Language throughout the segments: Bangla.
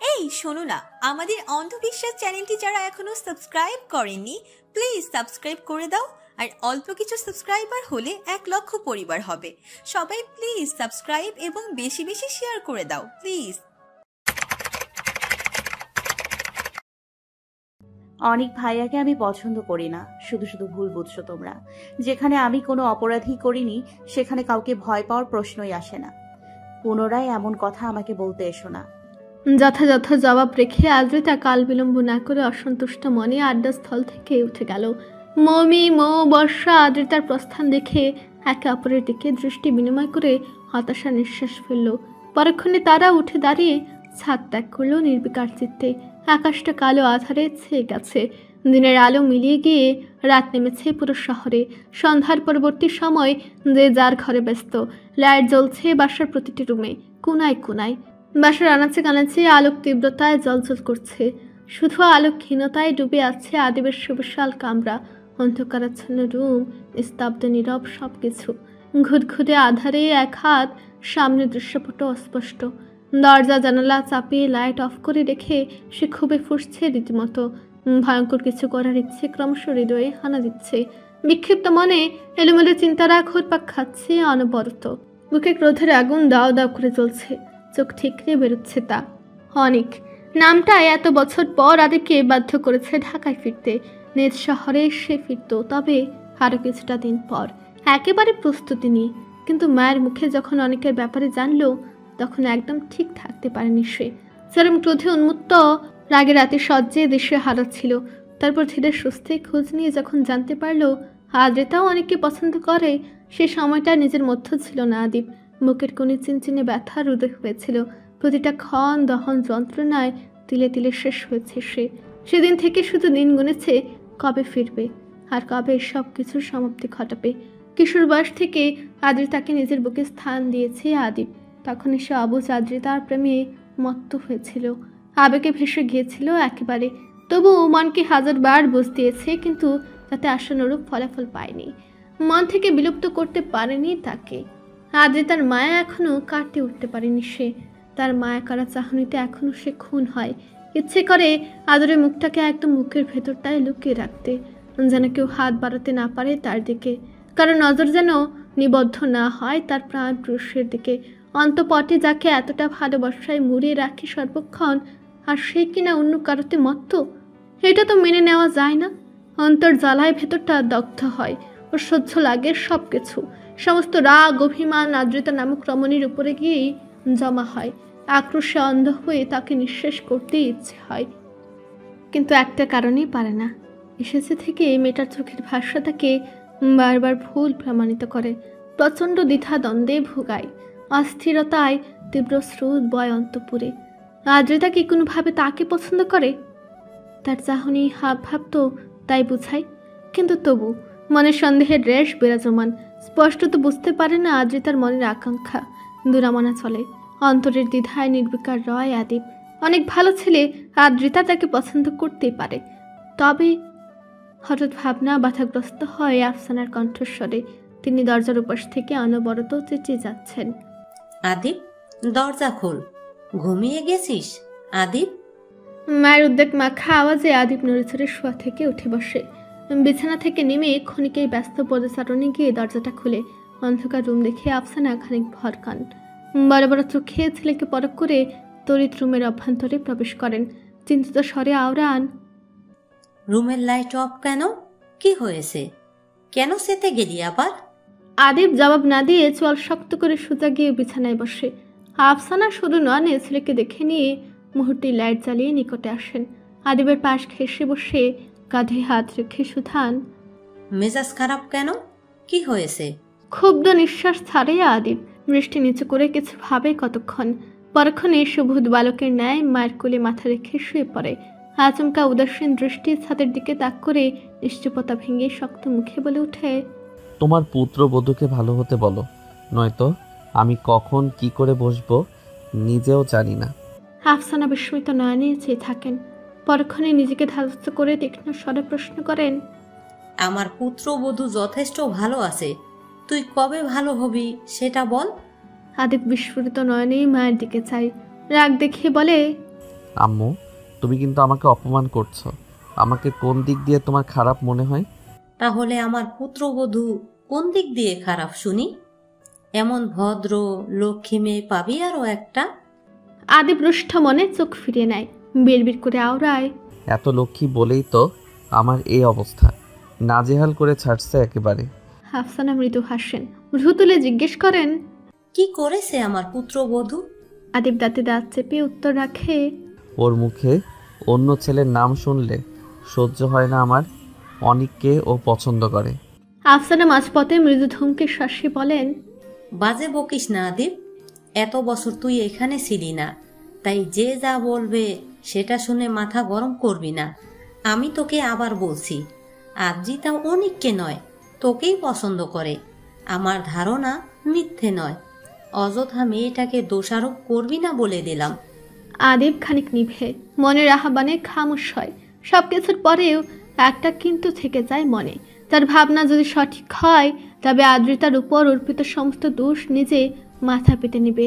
এই শোনো না, আমাদের অন্ধবিশ্বাস চ্যানেলটি যারা এখনো সাবস্ক্রাইব করেননি প্লিজ সাবস্ক্রাইব করে দাও। আর অল্প কিছু সাবস্ক্রাইবার হলে 1 লক্ষ পরিবার হবে। সবাই প্লিজ সাবস্ক্রাইব এবং বেশি বেশি শেয়ার করে দাও প্লিজ। অনেক ভাইয়াকে আমি পছন্দ করি না, শুধু শুধু ভুল বুঝছো তোমরা। যেখানে আমি কোনো অপরাধী করিনি সেখানে কাউকে ভয় পাওয়ার প্রশ্নই আসে না। পুনরায় এমন কথা আমাকে বলতে এসো না। যথাযথ জবাব রেখে আদ্রিতা কাল বিলম্ব না করে অসন্তুষ্ট মনে আড্ডাস্থল থেকে উঠে গেল। মৌমি, মৌ, বর্ষা আদ্রিতার প্রস্থান দেখে একে অপরের দিকে দৃষ্টি বিনিময় করে হতাশা নিঃশ্বাস ফেলল। পরক্ষণে তারা উঠে দাঁড়িয়ে ছাদ ত্যাগ করল নির্বিকার চিত্তে। আকাশটা কালো আধারে ছেয়ে গেছে, দিনের আলো মিলিয়ে গিয়ে রাত নেমেছে পুরো শহরে। সন্ধ্যার পরবর্তী সময় যে যার ঘরে ব্যস্ত, লাইট জ্বলছে বাসার প্রতিটি রুমে, কোনায় কোনায়। বাসার আনাচে কানাচে আলোক তীব্রতায় জ্বলজ্বল করছে, শুধু আলোকহীনতায় ডুবে আছে আদিবের সুবিশাল কামরা, অন্ধকারাচ্ছন্ন রুম, স্তব্ধ নীরব সবকিছু। ঘুটঘুটে আধারে এক হাত সামনে দৃশ্যপট অস্পষ্ট। দরজা জানালা চাপিয়ে লাইট অফ করে রেখে সে খুবই ফুঁসছে রীতিমতো। ভয়ঙ্কর কিছু করার ইচ্ছে ক্রমশ হৃদয়ে হানা দিচ্ছে। বিক্ষিপ্ত মনে এলোমেলো চিন্তারা ঘুরপাক খাচ্ছে অনবরত। বুকে ক্রোধের আগুন দাও দাও করে জ্বলছে, চোখ ঠিকরে বেরোচ্ছে তা। অনেক নামটা এত বছর পর আদিকে বাধ্য করেছে ঢাকায় ফিরতে। নিজ শহরে সে ফিরত, তবে আরো কিছুটা দিন পর, একেবারে প্রস্তুতি নিয়ে। কিন্তু মায়ের মুখে যখন অনেকের ব্যাপারে জানলো তখন একদম ঠিক থাকতে পারেনি সে। চরম ক্রোধে উন্মত্ত রাগে রাতে সজ্জে দেশে হারাচ্ছিল। তারপর ধীরে সুস্থে খোঁজ নিয়ে যখন জানতে পারলো আদ্রিতাও অনেককে পছন্দ করে, সে সময়টা নিজের মধ্যে ছিল না আদিব। বুকের কোণে চিনচিনে ব্যথার উদয় হয়েছিল। প্রতিটা ক্ষণ দহন যন্ত্রণায় তিলে তিলে শেষ হয়েছে সে। সেদিন থেকে শুধু দিন গুনেছে কবে ফিরবে আর কবে সব কিছুর সমাপ্তি ঘটাবে। কিশোর বয়স থেকে আদ্রিতাকে নিজের বুকে স্থান দিয়েছে আদিব। তখন সে অবুঝ আদ্রিতার প্রেমে মত্ত হয়েছিল, আবেগে ভেসে গিয়েছিল একেবারে। তবুও মনকে 1000 বার বুঝ দিয়েছে, কিন্তু তাতে আশানুরূপ ফলাফল পায়নি। মন থেকে বিলুপ্ত করতে পারেনি তাকে। আদ্রিতার মায়া এখনো কাটতে উঠতে পারেনি সে। তার মায়া করা চাহনিতে এখনো সে খুন হয়। ইচ্ছে করে আদরের মুখটাকে একদম মুখের ভেতরটায় লুকিয়ে রাখতে, যেন কেউ হাত বাড়াতে না পারে তার দিকে, কারণ নজর যেন নিবদ্ধ না হয় তার প্রাণ পুরুষের দিকে। অন্তপটে যাকে এতটা ভালোবাসায় মুড়িয়ে রাখে সর্বক্ষণ, আর সে কিনা অন্য কারোতে মত্ত, এটা তো মেনে নেওয়া যায় না। অন্তর জ্বালায় ভেতরটা দগ্ধ হয়, ও সহ্য লাগে সব কিছু। সমস্ত রাগ অভিমান আদ্রিতা নামক রমণীর উপরে গিয়েই জমা হয়। আক্রোশে অন্ধ হয়ে তাকে নিঃশেষ করতেই ইচ্ছে হয়, কিন্তু একটা কারণেই পারে না। এসেছে থেকে মেয়েটার চোখের ভাষা তাকে বারবার ভুল প্রমাণিত করে। প্রচণ্ড দ্বিধাদ্বন্দ্বে ভোগায়, অস্থিরতায় তীব্র স্রোত বয় অন্তঃপুরে। আদ্রিতা কি কোনোভাবে তাকে পছন্দ করে? তার চাহনি হাব ভাব তো তাই বুঝায়, কিন্তু তবু মনের সন্দেহের রেশ বিরাজমান। স্পষ্ট তো বুঝতে পারে না আদ্রিতার মনের আকাঙ্ক্ষা, দুরামনা চলে। অন্তরের দ্বিধায় নির্বিকার রয় আদিব। অনেক ভালো ছেলে, আদ্রিতা তাকে পছন্দ করতেই পারে। তবে হঠাৎ ভাবনা বাধাগ্রস্ত হয় আফসানার কণ্ঠস্বরে। তিনি দরজার উপাস থেকে অনবরত চেঁচিয়ে যাচ্ছেন, আদিব, দরজা খোল, ঘুমিয়ে গেছিস আদিব? মায়ের উদ্বেগ মাখা আওয়াজে আদিব নড়েচড়ে শোয়া থেকে উঠে বসে। বিছানা থেকে নেমে ক্ষণিকেই ব্যস্ত পদচারণে গিয়ে দরজাটা খুলে অন্ধকার রুম দেখে আফসানা খানিক ভরকান। বড় বড় চোখে ছেলেকে পরখ করে তড়িৎ রুমের অভ্যন্তরে প্রবেশ করেন। চিন্তিত স্বরে আওড়ান, রুমের লাইট অফ কেন? কি হয়েছে? কেন সেতে গেলি আবার? আদিব জবাব না দিয়ে চোয়াল শক্ত করে সোজা গিয়ে বিছানায় বসে। আফসানা শুধু নয়, ছেলেকে দেখে নিয়ে মুহূর্তে লাইট জ্বালিয়ে নিকটে আসেন। আদিবের পাশ ঘেঁষে বসে কাঁধে হাত রেখে সুধান, মেজাজ খারাপ কেন? কি হয়েছে? ক্ষুব্ধ নিঃশ্বাস ছাড়ে আদিব। দৃষ্টি নিচু করে কিছু ভাবে কতক্ষণ, পরক্ষণে সুবুধ বালকের ন্যায় মায়ের কোলে মাথা রেখে শুয়ে পড়ে। আচমকা উদাসীন দৃষ্টি ছাদের দিকে তাক করে নিশ্চুপতা ভেঙে শক্ত মুখে বলে ওঠে, তোমার পুত্রবধূকে ভালো হতে বলো, নয়তো আমি কখন কি করে বসবো নিজেও জানি না। আফসানা বিস্মিত নয়নে চেয়ে থাকেন। পরক্ষণে নিজেকে ধারস্থ করে তীক্ষ্ণ স্বরে প্রশ্ন করেন, আমার পুত্রবধূ যথেষ্ট ভালো আছে, তুই কবে ভালো হবি সেটা বল। আদিব বিস্ফোরিত নয়নে মায়ের দিকে চাই, রাগ দেখিয়ে বলে, আম্মু, তুমি কিন্তু আমাকে অপমান করছো। আমাকে কোন দিক দিয়ে তোমার খারাপ মনে হয়? তাহলে আমার পুত্রবধূ কোন দিক দিয়ে খারাপ শুনি? এমন ভদ্র লক্ষ্মী মেয়ে পাবি আরও একটা? আদিব রুষ্ট মনে চোখ ফিরিয়ে নেয়, বিড়বিড় করে আওড়ায়, এত লক্ষ্মী বলেই তো আমার এই অবস্থা। নাজেহাল করে ছাড়ছে একেবারে। আফসানা মৃদু হাসেন, ভ্রু তুলে জিজ্ঞেস করেন, কি করেছে আমার পুত্রবধূ? আদিব দাঁতে দাঁত চেপে উত্তর রাখে, ওর মুখে অন্য ছেলের নাম শুনলে সহ্য হয় না আমার। অনেককে ও পছন্দ করে। আফসানা মাঝপথে মৃদু ধমকে শ্বাসে বলেন, বাজে বকিস না আদিব। এত বছর তুই এখানে ছিলি না, তাই যে যা বলবে সেটা শুনে মাথা গরম করবি না। আমি তোকে আবার বলছি, আদ্রিতা অনেককে নয়, তোকেই পছন্দ করে। আমার ধারণা মিথ্যে নয়। অযথা মেয়েটাকে দোষারোপ করবি না বলে দিলাম। আদিব খানিক নিভে মনের আহ্বানে খামোশ হয়। সবকিছুর পরেও একটা কিন্তু থেকে যায় মনে। তার ভাবনা যদি সঠিক হয় তবে আদ্রিতার উপর অর্পিত সমস্ত দোষ নিজে মাথা পেতে নেবে,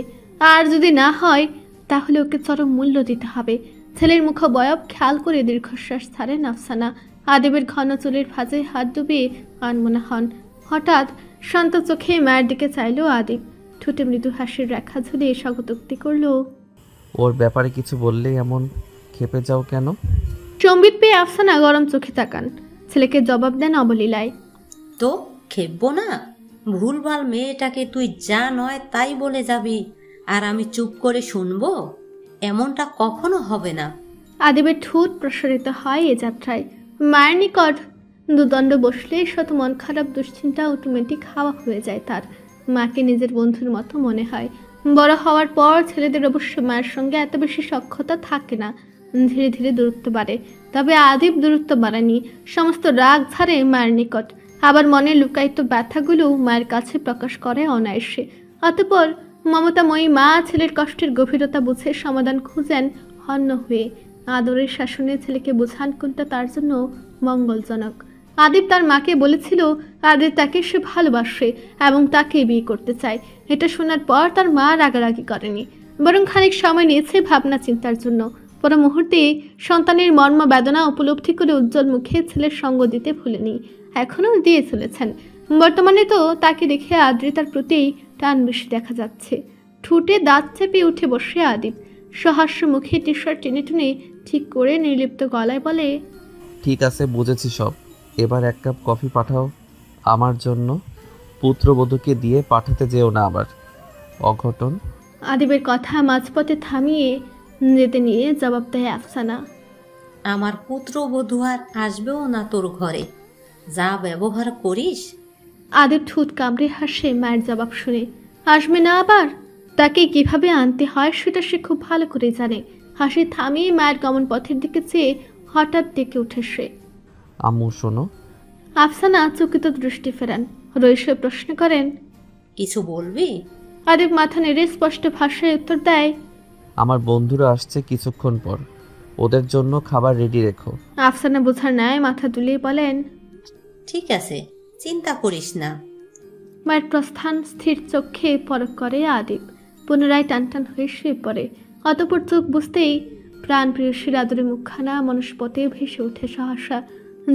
আর যদি না হয় তাহলে ওকে চরম মূল্য দিতে হবে। ছেলের মুখবয়ব খেয়াল করে দীর্ঘশ্বাস ছাড়েন আফসানা। আদিবের ঘন চুলের ভাঁজে হাত ডুবিয়ে আনমনা হন। হঠাৎ শান্ত চোখে মায়ের দিকে চাইল আদিব। ঠোঁটে মৃদু হাসির রেখা ঝুলিয়ে স্বাগতোক্তি করল, ওর ব্যাপারে কিছু বললেই এমন ক্ষেপে যাও কেন? সম্বিত পেয়ে আফসানা গরম চোখে তাকান। ছেলেকে জবাব দেন অবলীলায়, তো খেপবো না? ভুলভাল মেয়েটাকে তুই যা নয় তাই বলে যাবি আর আমি চুপ করে শুনবো? এমনটা কখনো হবে না। আদিবের ঠোঁট প্রসারিত হয় এ যাত্রায়। মায়ের নিকট দুদণ্ড বসলে শত মন খারাপ দুশ্চিন্তা অটোমেটিক হাওয়া হয়ে যায় তার। মাকে নিজের বন্ধুর মতো মনে হয়। বড় হওয়ার পর ছেলেদের অবশ্য মায়ের সঙ্গে এত বেশি সখ্যতা থাকে না, ধীরে ধীরে দূরত্ব বাড়ে। তবে আদিব দূরত্ব বাড়ায়নি, সমস্ত রাগ ঝাড়ে মায়ের নিকট। আবার মনে লুকায়িত ব্যথাগুলো মায়ের কাছে প্রকাশ করে অনায়াসে। অতঃপর মমতাময়ী মা ছেলের কষ্টের গভীরতা বুঝে সমাধান খুঁজেন হন্য হয়ে। আদরের শাসনে ছেলেকে বোঝান কোনটা তার জন্য মঙ্গলজনক। আদিব তার মাকে বলেছিল আদিব তাকে সে ভালোবাসে এবং তাকে বিয়ে করতে চায়। এটা শোনার পর তার মা রাগারাগি করেনি, বরং খানিক সময় নিয়েছে ভাবনা চিন্তার জন্য। পর মুহূর্তে সন্তানের মর্ম বেদনা উপলব্ধি করে উজ্জ্বল মুখে ছেলের সঙ্গ দিতে ভুলেনি, এখনও দিয়ে চলেছেন। বর্তমানে তো তাকে দেখে আদ্রিতার প্রতি টান বেশি দেখা যাচ্ছে। ঠোঁটে দাঁত চেপে উঠে বসে আদিব সহাস্য মুখে টি শার্ট টেনে টুনে ঠিক করে নির্লিপ্ত গলায় বলে, ঠিক আছে, বুঝেছি সব। এবার 1 কাপ কফি পাঠাও আমার জন্য। পুত্রবধূকে দিয়ে পাঠাতে যেও না আবার, অঘটন। আদিবের কথা মাঝপথে থামিয়ে যেতে নিয়ে জবাব দেয় আফসানা, আমার পুত্রবধূ আর আসবেও না তোর ঘরে। যা ব্যবহার করিস। আদিব ঠোঁট কামড়ে হাসে মায়ের জবাব শুনে। আসবে না আবার? তাকে কিভাবে আনতে হয় সেটা সে খুব ভালো করে জানে। হাসি থামিয়ে মায়ের গমন পথের দিকে চেয়ে হঠাৎ ডেকে উঠে সে, আম্মু শোনো। আফসানা চকিত দৃষ্টি ফেরান, রইসে প্রশ্ন করেন, কিছু বলবি? আদিব মাথা নেড়ে স্পষ্ট ভাষায় উত্তর দেয়, আমার বন্ধুরা আসছে কিছুক্ষণ পর, ওদের জন্য খাবার রেডি রেখো। আফসানা বোঝার ন্যায় মাথা দুলিয়ে বলেন, ঠিক আছে, চিন্তা করিস না। মায়ের প্রস্থান স্থির চোখে পরখ করে আদিব। পুনরায় টানটান হয়ে শুয়ে পড়ে। অতঃপর চোখ বুঝতেই প্রাণ প্রিয়সীর আদরে মুখখানা মনস্পতে ভেসে ওঠে সহসা,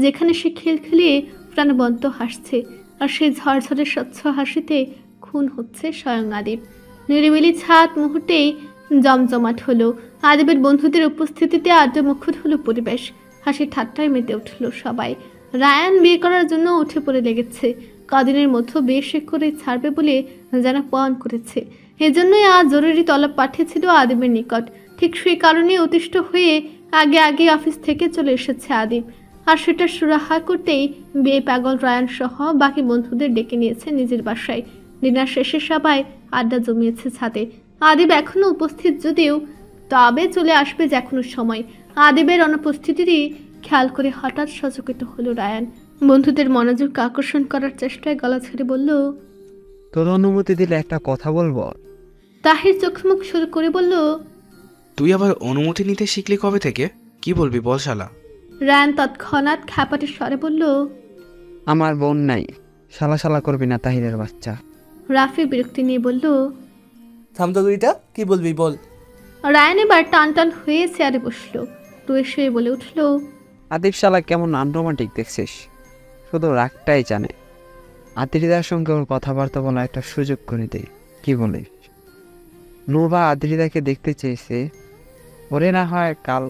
যেখানে সে খিলখিলিয়ে প্রাণবন্ত হাসছে, আর সেই ঝরঝরে স্বচ্ছ হাসিতে খুন হচ্ছে স্বয়ং আদিব। নিরিবিলি ছাদ মুহূর্তেই জমজমাট হলো। আদিবের বন্ধুদের উপস্থিতিতে আড্ডা মুখর হলো পরিবেশ। হাসি ঠাট্টায় মেতে উঠল সবাই। রায়ান বিয়ে করার জন্য উঠে পড়ে লেগেছে। কদিনের মধ্যে বিয়ে সে করে ছাড়বে বলে যেন পণ করেছে। এজন্যই আজ জরুরি তলব পাঠিয়েছিল আদিবের নিকট। ঠিক সেই কারণে অতিষ্ঠ হয়ে আগে আগে অফিস থেকে চলে এসেছে আদিব। আর সেটা সুরাহা করতেই বিয়ে পাগল রায়ান সহ বাকি বন্ধুদের ডেকে নিয়েছে নিজের বাসায়। ডিনার শেষে সবাই আড্ডা জমিয়েছে ছাদে। আদিব এখনো উপস্থিত যদিও, তবে চলে আসবে যে কোনো সময়। আদিবের অনুপস্থিতিরই খেয়াল করে হঠাৎ সচকিত হলো রায়ান। বন্ধুদের মনোযোগ আকর্ষণ করার চেষ্টায় গলা ছেড়ে বলল, তোর অনুমতি দিলে একটা কথা বলবো। তাহির চোখমুখ শুরু করে বলল, তুই আবার অনুমতি নিতে শিখলি কবে থেকে? কি বলবি বল শালা। রায়ান তৎক্ষণাৎ খ্যাপাটে স্বরে বলল, আমার বোন নাই, শালা শালা করবি না তাহিরের বাচ্চা। রাফি বিরক্তি নিয়ে বলল, থাম তো দুইটা, কি বলবি বল। রায়ান এবার টান টান হয়ে চেয়ারে বসলো। রুয়ে শুয়ে বলে উঠল, আদিব শালা কেমন আনরোমান্টিক দেখছিস, শুধু রাগটাই জানে। আদ্রিতার সঙ্গে ওর কথাবার্তা বলা একটা সুযোগ করে দেয়, কি বলিস? নুবা আদ্রিতাকে দেখতে চেয়েছে, ওরে না হয় কাল।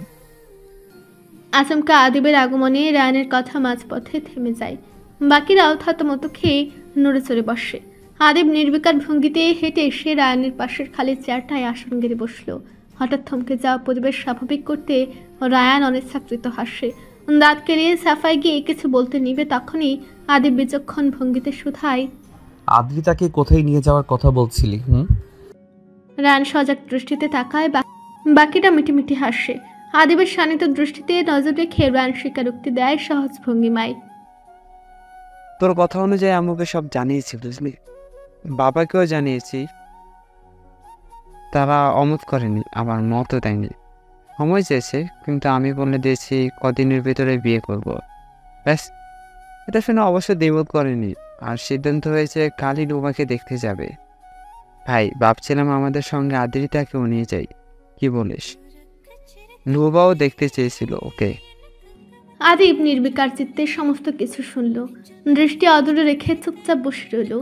আচমকা আদিবের আগমনে রায়ানের কথা মাঝপথে থেমে যায়। বাকিরাও থতমত খেয়ে নড়ে চড়ে বসে। আদিব নির্বিকার ভঙ্গিতে হেঁটে এসে রায়ানের পাশের খালি চেয়ারটায় আসন গেড়ে বসলো। হঠাৎ থমকে যাওয়া পরিবেশ স্বাভাবিক করতে রায়ান অনিচ্ছাকৃত হাসে। দাঁত কেড়ে সাফাই গিয়ে কিছু বলতে নিবে, তখনই আদিব বিচক্ষণ ভঙ্গিতে শুধায়, আদ্রিতাকে কোথায় নিয়ে যাওয়ার কথা বলছিলি? রায়ান সজাগ দৃষ্টিতে তাকায়, বাকিটা মিটিমিটি হাসে। আদিবের শানিত দৃষ্টিতে নজর রেখে রায়ান স্বীকারোক্তি দেয় সহজ ভঙ্গিমায়, তোর কথা অনুযায়ী আমাকে সব জানিয়েছি, বুঝলি? বাবাকেও জানিয়েছি, তারা অমত করেনি, আবার মতও দেয়নি। সময় চেয়েছে, কিন্তু আমি বলে দিয়েছি কদিনের ভিতরে বিয়ে করব। ব্যাস, এটা শুনে অবশ্য দ্বিমত করেনি, আর সিদ্ধান্ত হয়েছে কালই নুবাকে দেখতে যাবে। ভাই, ভাবছিলাম আমাদের সঙ্গে আদ্রিতাকেও নিয়ে যাই, কি বলিস? নুবাও দেখতে চেয়েছিল ওকে। আদিব নির্বিকার চিত্তে সমস্ত কিছু শুনল, দৃষ্টি অদূরে রেখে চুপচাপ বসে রইল।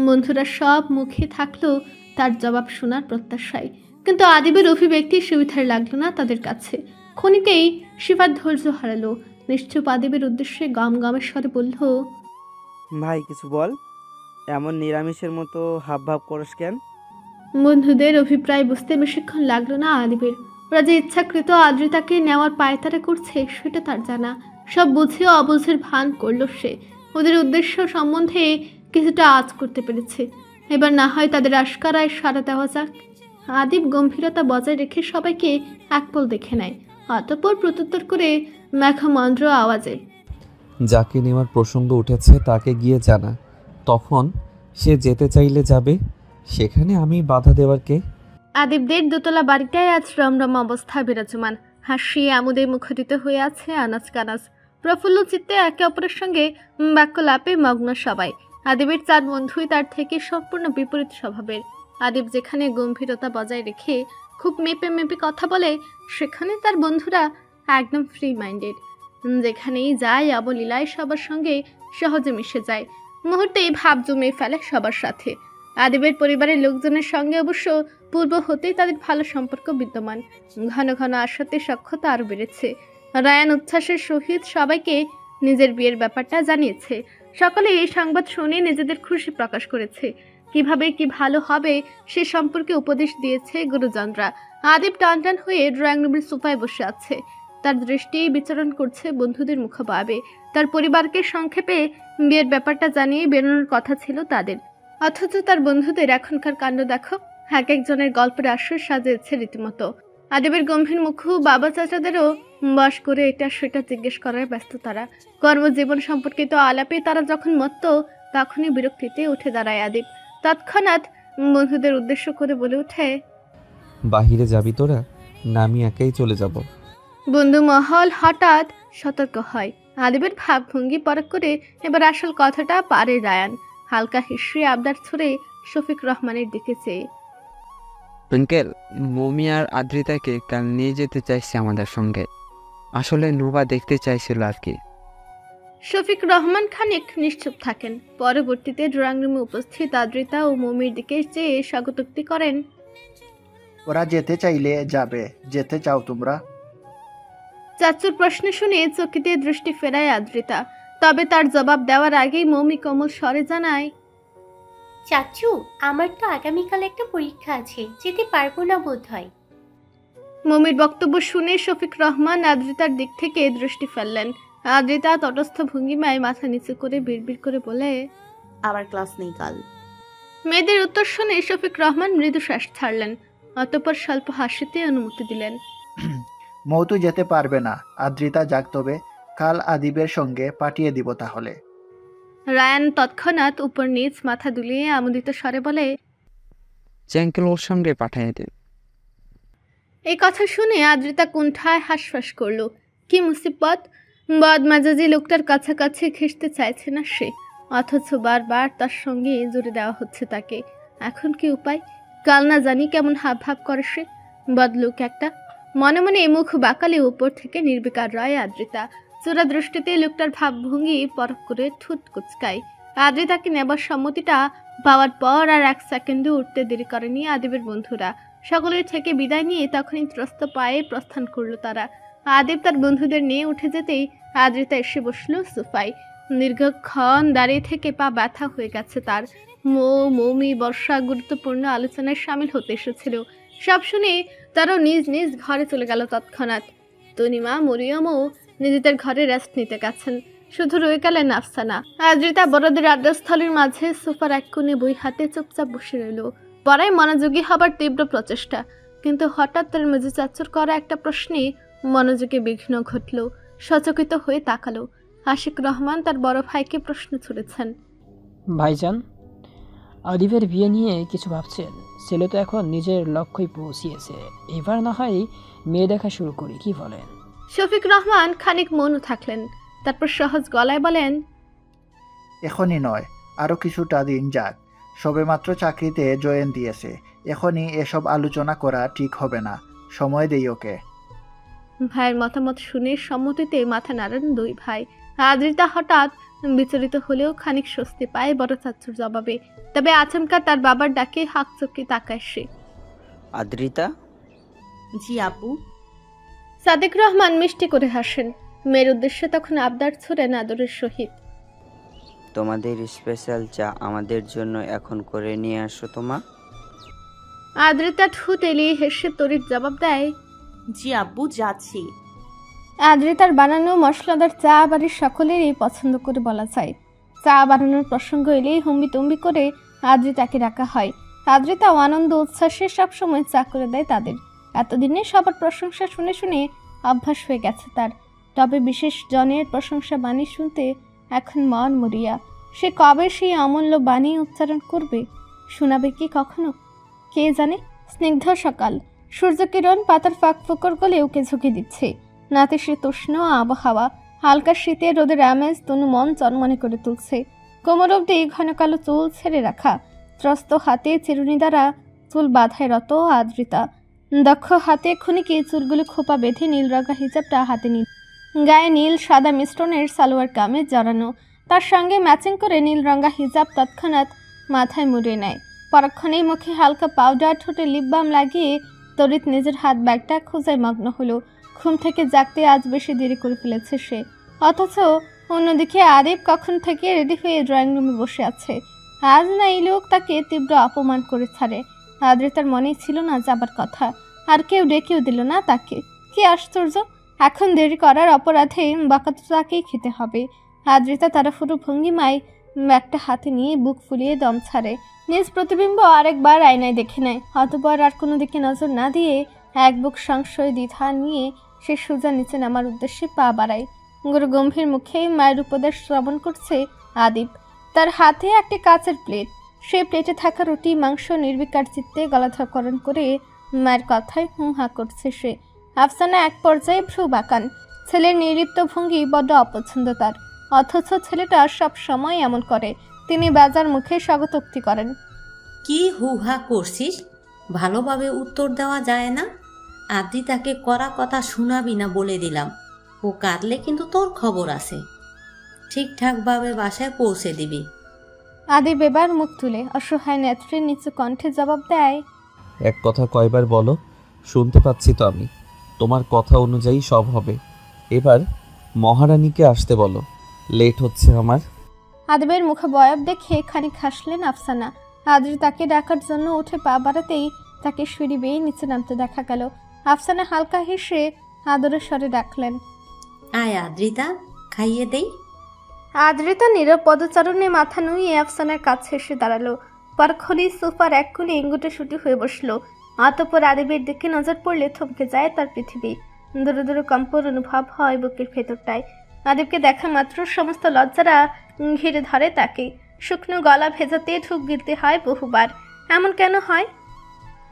বন্ধুরা সব মুখে থাকলো তার জবাব শোনার প্রত্যাশায়, কিন্তু আদিবের অভিব্যক্তি সুবিধার লাগলো না তাদের কাছে। ক্ষণিকেই শিফাত ধৈর্য হারালো। নিশ্চুপ আদিবের উদ্দেশ্যে গম গমের স্বরে বলল, ভাই কিছু বল, এমন নিরামিষের মতো হাব ভাব করস কেন? বন্ধুদের অভিপ্রায় বুঝতে বেশিক্ষণ লাগলো না আদিবের। ওরা যে ইচ্ছাকৃত আদ্রিতাকে নেওয়ার পায়তারা করছে সেটা তার জানা। সব বুঝেও অবুঝের ভান করল সে। ওদের উদ্দেশ্য সম্বন্ধে কিছুটা আঁচ করতে পেরেছে। এবার না হয় তাদের আশকারায় সাড়া দেওয়া যাক। আদিব গম্ভীরতা বজায় রেখে সবাইকে একপল দেখে নেয়, অতঃপর প্রত্যুত্তর করে মেঘমন্দ্র আওয়াজে, যাকে নেওয়ার প্রসঙ্গ উঠেছে তাকে গিয়ে জানা, তখন সে যেতে চাইলে যাবে, সেখানে আমি বাধা দেওয়ার কে? আদিবদের দোতলা বাড়িটায় আজ রমরম অবস্থা বিরাজমান। হাসি আমোদে মুখরিত হয়ে আছে আনাজ কানাজ। প্রফুল্ল চিত্তে একে অপরের সঙ্গে বাক্যলাপে মগ্ন সবাই। আদিবের 4 বন্ধুই তার থেকে সম্পূর্ণ বিপরীত স্বভাবের। আদিব যেখানে গম্ভীরতা বজায় রেখে খুব মেপে মেপে কথা বলে, সেখানে তার বন্ধুরা একদম ফ্রি মাইন্ডেড। যেখানেই যায় অবলীলায় সবার সঙ্গে সহজে মিশে যায়, মুহূর্তেই ভাব জমে ফেলে সবার সাথে। আদিবের পরিবারের লোকজনের সঙ্গে অবশ্য পূর্ব হতেই তাদের ভালো সম্পর্ক বিদ্যমান। ঘন ঘন আসাতে সখ্যতা আরও বেড়েছে। রায়ান উচ্ছ্বাসের সহিত সবাইকে নিজের বিয়ের ব্যাপারটা জানিয়েছে। সকলে এই সংবাদ শুনে নিজেদের খুশি প্রকাশ করেছে। কিভাবে কি ভালো হবে সে সম্পর্কে উপদেশ দিয়েছে গুরুজনরা। আদিব টানটান হয়ে ড্রয়িং রুমের সোফায় বসে আছে। তার দৃষ্টি বিচরণ করছে বন্ধুদের মুখভাবে। তার পরিবারকে সংক্ষেপে বিয়ের ব্যাপারটা জানিয়ে বেরোনোর কথা ছিল তাদের, অথচ তার বন্ধুদের এখনকার কাণ্ড দেখো। এক একজনের গল্পের আশ্রয় সাজিয়েছে রীতিমতো। আদিবের গম্ভীর মুখ বাবা চাচাদেরও বশ করে এটা সেটা জিজ্ঞেস করার ব্যস্ত তারা। কর্মজীবন সম্পর্কিত আলাপে তারা যখন মত্ত, তখনই বিরক্তিতে উঠে দাঁড়ায় আদিব। তৎক্ষণাৎ বন্ধুদের উদ্দেশ্য করে বলে ওঠে, বাহিরে যাবি তোরা, না আমি একাই চলে যাব? বন্ধু মহল হঠাৎ সতর্ক হয়। আদিবের ভাবভঙ্গি পরখ করে এবার আসল কথাটা পারে রায়ান। হালকা হিসেবে আবদার ছড়ে শফিক রহমানের দিকে চেয়ে, আঙ্কেল, মমি আর আদ্রিতাকে কাল নিয়ে যেতে চাইছে আমাদের সঙ্গে। আসলে নুবা দেখতে চাইছিল আর কি। শফিক রহমান খানিক নিশ্চুপ থাকেন। পরবর্তীতে ড্রয়িং রুমে উপস্থিত আদ্রিতা ও মমির দিকে চেয়ে স্বাগতোক্তি করেন, ওরা যেতে চাইলে যাবে, যেতে চাও তোমরা? চাচুর প্রশ্ন শুনে চকিতে দৃষ্টি ফেরায় আদ্রিতা। তবে তার জবাব দেওয়ার আগেই মমি কোমল স্বরে জানায়, চাচু, আমার তো আগামীকাল একটা পরীক্ষা আছে, যেতে পারবো না বোধ হয়। মমির বক্তব্য শুনে শফিক রহমান আদ্রিতার দিক থেকে দৃষ্টি ফেললেন। আদ্রিতা তটস্থ ভঙ্গিমায় মাথা নিচু করে বিড়বিড় করে বলে, আমার ক্লাস নেই কাল। মেয়েদের উত্তর শুনে শফিক রহমান মৃদু শ্বাস ছাড়লেন, অতঃপর স্বল্প হাসিতে অনুমতি দিলেন। মৌতু যেতে পারবে না, আদ্রিতা যাক, তবে কাল আদিবের সঙ্গে পাঠিয়ে দিব তাহলে। রায়ান তৎক্ষণাৎ উপর নিচ মাথা দুলিয়ে আমোদিত স্বরে বলে, চ্যাঙ্কেল ওর সঙ্গে পাঠিয়ে দিন। এই কথা শুনে আদ্রিতা কুণ্ঠায় হাঁসফাঁস করল। কি মুসিবত! বদমেজাজি লোকটার কাছাকাছি ঘেঁষতে চাইছে না সে, অথচ বারবার তার সঙ্গে জুড়ে দেওয়া হচ্ছে তাকে। এখন কি উপায়? কাল না জানি কেমন হাব ভাব করে সে। বদলুক একটা। মনে মনে মুখ বাঁকালে উপর থেকে নির্বিকার রয় আদ্রিতা। চোরা দৃষ্টিতে লোকটার ভাবভঙ্গি পরখ করে ঠোঁট কুচকায়। আদ্রিতাকে নেবার সম্মতিটা পাওয়ার পর আর এক সেকেন্ডে উঠতে দেরি করেনি আদিবের বন্ধুরা। সকলের থেকে বিদায় নিয়ে তখনই ত্রস্ত পায়ে প্রস্থান করলো তারা। আদিব তার বন্ধুদের নিয়ে উঠে যেতেই আদ্রিতা এসে বসলো সোফায়। দীর্ঘক্ষণ দাঁড়িয়ে থেকে পা ব্যথা হয়ে গেছে তার। মৌমি বর্ষা গুরুত্বপূর্ণ আলোচনায় সামিল হতে এসেছিল। সব শুনে তারাও নিজ নিজ ঘরে চলে গেল তৎক্ষণাৎ। তনিমা মরিয়মও নিজেদের ঘরে রেস্ট নিতে গেছেন। শুধু রয়ে গেলেন আফসানা। আদ্রিতা বড়দের আড্ডাস্থলের মাঝে সোফার এক কোণে বই হাতে চুপচাপ বসে রইল। পড়ায় মনোযোগী হবার তীব্র প্রচেষ্টা, কিন্তু হঠাৎ তার মেজু চাচুর করা একটা প্রশ্নে মনোযোগে বিঘ্ন ঘটল। সচকিত হয়ে তাকালো। আশিক রহমান তার বড় ভাইকে প্রশ্ন ছুড়েছেন, ভাইজান, আদিবের বিয়ে নিয়ে কিছু ভাবছেন? ছেলে তো এখন নিজের লক্ষ্যই পৌঁছিয়েছে, এবার না হয় মেয়ে দেখা শুরু করি, কি বলেন? শফিক রহমান খানিক মৌন থাকলেন, তারপর সহজ গলায় বলেন, এখনই নয়, আরও কিছুটা দিন যাক। সবেমাত্র চাকরিতে জয়েন দিয়েছে, এখনই এসব আলোচনা করা ঠিক হবে না, সময় দেই ওকে। ভাইয়ের মতামত শুনে সম্মতিতে মাথা নাড়েন দুই ভাই। আদ্রিতা হঠাৎ বিচলিত হলেও খানিক স্বস্তি পায় বড় চাচুর জবাবে। তবে আচমকা তার বাবার ডাকে হাক চোখে তাকায় সে। আদ্রিতা? জি আপু। সাদেক রহমান মিষ্টি করে হাসেন। মেয়ের উদ্দেশ্যে তখন আবদার ছুড়েন আদরের সহিত, তোমাদের স্পেশাল চা আমাদের জন্য এখন করে নিয়ে আসো তোমা। আদ্রিতা ঠোঁট এলিয়ে হেসে তড়িৎ জবাব দেয়, জি আব্বু, যাচ্ছি। আদ্রিতার বানানো মশলাদার চা বাড়ির সকলেরই পছন্দ করে বলা যায়। চা বানানোর প্রসঙ্গ এলেই হম্বিতম্বি করে আদ্রিতাকে ডাকা হয়। আদ্রিতাও আনন্দ উচ্ছ্বাসে সবসময় চা করে দেয় তাদের। এতদিনে সবার প্রশংসা শুনে শুনে অভ্যাস হয়ে গেছে তার। তবে বিশেষ জনের প্রশংসা বাণী শুনতে এখন মন মরিয়া। সে কবে সেই অমূল্য বাণী উচ্চারণ করবে? শোনাবে কি কখনো? কে জানে। স্নিগ্ধ সকাল, সূর্যকিরণ পাতার ফাঁক ফোকর গলে উকে ঝুঁকে দিচ্ছে। নাতিশীতোষ্ণ আবহাওয়া, হালকা শীতে রোদের আমেজ তনু মন চনমনে করে তুলছে। কোমর অবধি ঘন কালো চুল ছেড়ে রাখা, ত্রস্ত হাতে চিরুনি দ্বারা চুল বাঁধায় রত আদ্রিতা। দক্ষ হাতে খুনিকে চুলগুলো খোপা বেঁধে নীল রঙা হিজাবটা হাতে নিল। গায়ে নীল সাদা মিশ্রণের সালোয়ার কামিজ জড়ানো, তার সঙ্গে ম্যাচিং করে নীল রঙা হিজাব তৎক্ষণাৎ মাথায় মুড়ে নেয়। পরক্ষণেই মুখে হালকা পাউডার, ঠোঁটে লিপ বাম লাগিয়ে তড়িৎ নিজের হাত ব্যাগটা খোঁজায় মগ্ন হলো। ঘুম থেকে জাগতে আজ বেশি দেরি করে ফেলেছে সে। অথচ অন্যদিকে আদিব কখন থেকে রেডি হয়ে ড্রয়িং রুমে বসে আছে। আজ না এই লোক তাকে তীব্র অপমান করে ছাড়ে। আদ্রিতার মনেই ছিল না যাবার কথা, আর কেউ ডেকেও দিল না তাকে। কি আশ্চর্য! এখন দেরি করার অপরাধে বাঁকা তো তাকেই খেতে হবে। আদ্রিতা তাড়াহুড়ো ভঙ্গিমায় একটা হাতে নিয়ে বুক ফুলিয়ে দম ছাড়ে। নিজ প্রতিবিম্ব আরেকবার আয়নায় দেখে নেয়। অতঃপর আর কোনো দিকে নজর না দিয়ে এক বুক সংশয় দ্বিধা নিয়ে সে সোজা নিচে নামার উদ্দেশ্যে পা বাড়ায়। গুরু গম্ভীর মুখে মায়ের উপদেশ শ্রবণ করছে আদিব। তার হাতে একটি কাচের প্লেট, সে প্লেটে থাকা রুটি মাংস নির্বিকার চিত্তে গলাধকরণ করে মায়ের কথায় হুঁ করছে সে। আফসানা এক পর্যায়ে ভ্রু বাঁকান। ছেলের নির্লিপ্ত ভঙ্গি বড্ড অপছন্দ তার, অথচ ছেলেটা সব সময় এমন করে। তিনি বাজার মুখে স্বাগতোক্তি করেন, কি হুহা করছিস? ভালোভাবে উত্তর দেওয়া যায় না? আদ্রিতাকে কড়া কথা শোনাবি না বলে দিলাম। ও কাঁদলে কিন্তু তোর খবর আছে। ঠিকঠাকভাবে বাসায় পৌঁছে দিবি। আদিব এবার মুখ তুলে অসহায় নেত্রীর নিচু কণ্ঠে জবাব দেয়, এক কথা কয়বার বলো? শুনতে পাচ্ছি তো আমি। তোমার কথা অনুযায়ী সব হবে। এবার মহারানীকে আসতে বলো, লেট হচ্ছে আমার। আদিবের মুখে বয়ব দেখে খানিক হাসলেন আফসানা। আদ্রিতাকে ডাকার জন্য উঠে পা বাড়াতেই তাকে সিঁড়ি বেয়ে নিচে নামতে দেখা গেল। আফসানা হালকা হেসে আদরের স্বরে ডাকলেন, আয় আদ্রিতা, খাইয়ে দেই। আদ্রিতা নীরব পদচারণে মাথা নুইয়ে আফসানার কাছে এসে দাঁড়ালো। পরক্ষণে সোফার এক কোণে এঙ্গুটে শুটি হয়ে বসলো। অতঃপর আদিবের দিকে নজর পড়লে থমকে যায় তার পৃথিবী। দূরে দূরে কম্পন অনুভব হয় বুকের ভেতরটায়। আদিবকে দেখা মাত্র সমস্ত লজ্জারা ঘিরে ধরে তাকে। শুকনো গলা ভেজাতে ঢুক গিলতে হয় বহুবার। এমন কেন হয়?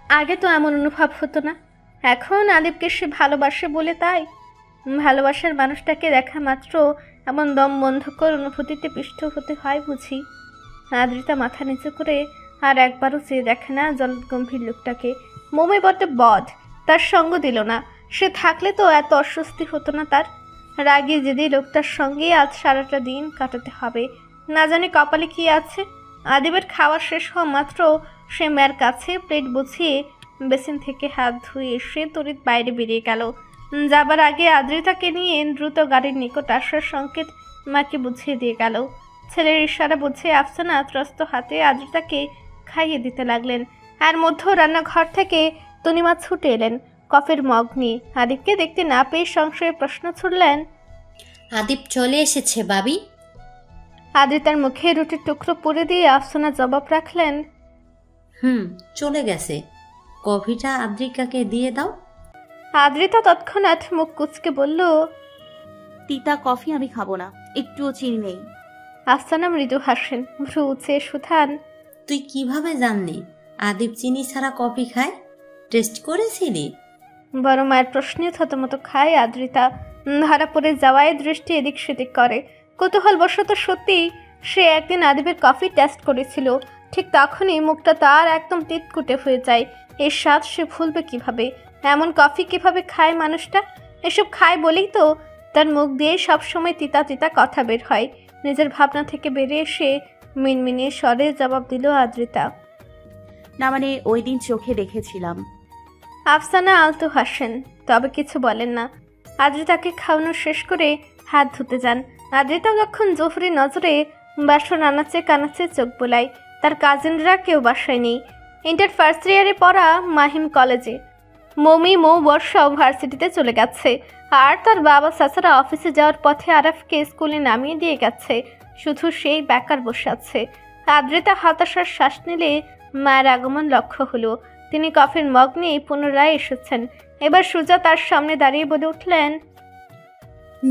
আগে তো এমন অনুভব হতো না। এখন আদিবকে সে ভালোবাসে বলে তাই। ভালোবাসার মানুষটাকে দেখা মাত্র এমন দম বন্ধকর অনুভূতিতে পিষ্ট হতে হয় বুঝি। আদ্রিতা মাথা নিচু করে আর একবারও চেয়ে দেখে না জলগম্ভীর লোকটাকে। মোমে বড্ড বধ, তার সঙ্গ দিল না। সে থাকলে তো এত অস্বস্তি হতো না তার। রাগে যদি লোকটার সঙ্গে আজ সারাটা দিন কাটাতে হবে। না জানি কপালে কি আছে। আদিবের খাওয়া শেষ হওয়া মাত্র সে মেয়ের কাছে প্লেট বুঝিয়ে বেসিন থেকে হাত ধুয়ে সে তড়িৎ বাইরে বেরিয়ে গেল। যাবার আগে আদ্রিতাকে নিয়ে দ্রুত গাড়ির নিকট আসার সংকেত মাকে বুঝিয়ে দিয়ে গেল। ছেলের ইশারা বুঝে আফসানা ত্রস্ত হাতে আদ্রিতাকে খাইয়ে দিতে লাগলেন। আর মধ্যে রান্নাঘর থেকে তনিমা ছুটে এলেন কফির মগ নিয়ে। আদিবকে দেখতে না পেয়ে সংশয়ে প্রশ্ন ছুড়লেন, আদিব চলে এসেছে বাবি? আদ্রিতার মুখে রুটির টুকরো পুড়ে দিয়ে আফসানা জবাব রাখলেন, চলে গেছে। কফিটা আদ্রিকাকে দিয়ে দাও। আদ্রিতা তৎক্ষণাৎ মুখ কুচকে বলল, তিতা কফি আমি খাবো না, একটুও চিনি নেই। আফসানা মৃদু হাসেন, ভ্রু উঁচে সুথান, তুই কিভাবে জানলি আদিব চিনি ছাড়া কফি খায়? টেস্ট করেছিলি? বড় মায়ের প্রশ্নে থতমত খায় আদ্রিতা। ধরা পড়ে যাওয়ায় দৃষ্টি এদিক সেদিক করে। কৌতূহলবশত সত্যি সে একদিন আদিবের কফি টেস্ট করেছিল। ঠিক তখনই মুখটা তার একদম তিতকুটে হয়ে যায়। এর স্বাদ সে ভুলবে কিভাবে? এমন কফি কিভাবে খায় মানুষটা? এসব খায় বলেই তো তার মুখ দিয়ে সবসময় তিতা তিতা কথা বের হয়। নিজের ভাবনা থেকে বেরিয়ে এসে মিনমিনিয়ে স্বরে জবাব দিল আদ্রিতা, না মানে ওই দিন চোখে দেখেছিলাম। আফসানা আলতো হাসেন, তবে কিছু বলেন না। আদ্রিতাকে খাওয়ানো শেষ করে হাত ধুতে যান। আদ্রিতা যখন জোহরি নজরে বাসন আনাচে কানাচে চোখ বোলায়। তার কাজিনরা কেউ বাসায় নেই। ইন্টার ফার্স্ট ইয়ারে পড়া মাহিম কলেজে, মৌ বর্ষাও ভার্সিটিতে চলে গেছে। আর তার বাবা চাচারা অফিসে যাওয়ার পথে আরাফকে স্কুলে নামিয়ে দিয়ে গেছে। শুধু সেই বেকার বসে আছে। আদ্রিতা হতাশার শ্বাস নিলে মায়ের আগমন লক্ষ্য হলো। তিনি কফির মগ নিয়ে পুনরায় এসেছেন। এবার সুজা তার সামনে দাঁড়িয়ে বলে উঠলেন,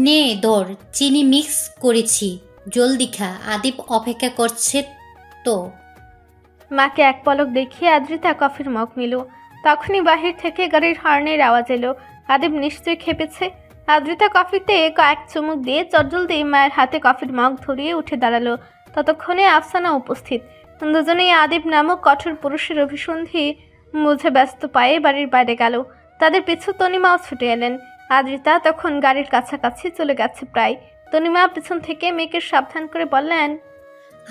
নে দৌড়, চিনি মিক্স করেছি, জলদি খা, আদিব অপেক্ষা করছে তো। মাকে এক পলক দেখিয়ে আদ্রিতা কফির মগ নিল। তখনই বাহির থেকে গাড়ির হর্নের আওয়াজ এলো। আদিব নিশ্চয়ই খেপেছে। আদ্রিতা কফিতে কয়েক চুমুক দিয়ে চটজলদি মায়ের হাতে কফির মগ ধরিয়ে উঠে দাঁড়ালো। ততক্ষণে আফসানা উপস্থিত। দুজনেই আদিব নামক কঠোর পুরুষের অভিসন্ধি মুঝে ব্যস্ত পায়ে বাড়ির বাইরে গেল। তাদের পিছু তনিমাও ছুটে এলেন। আদ্রিতা তখন গাড়ির কাছাকাছি চলে গেছে প্রায়। তনিমা পিছন থেকে মেয়েকে সাবধান করে বললেন,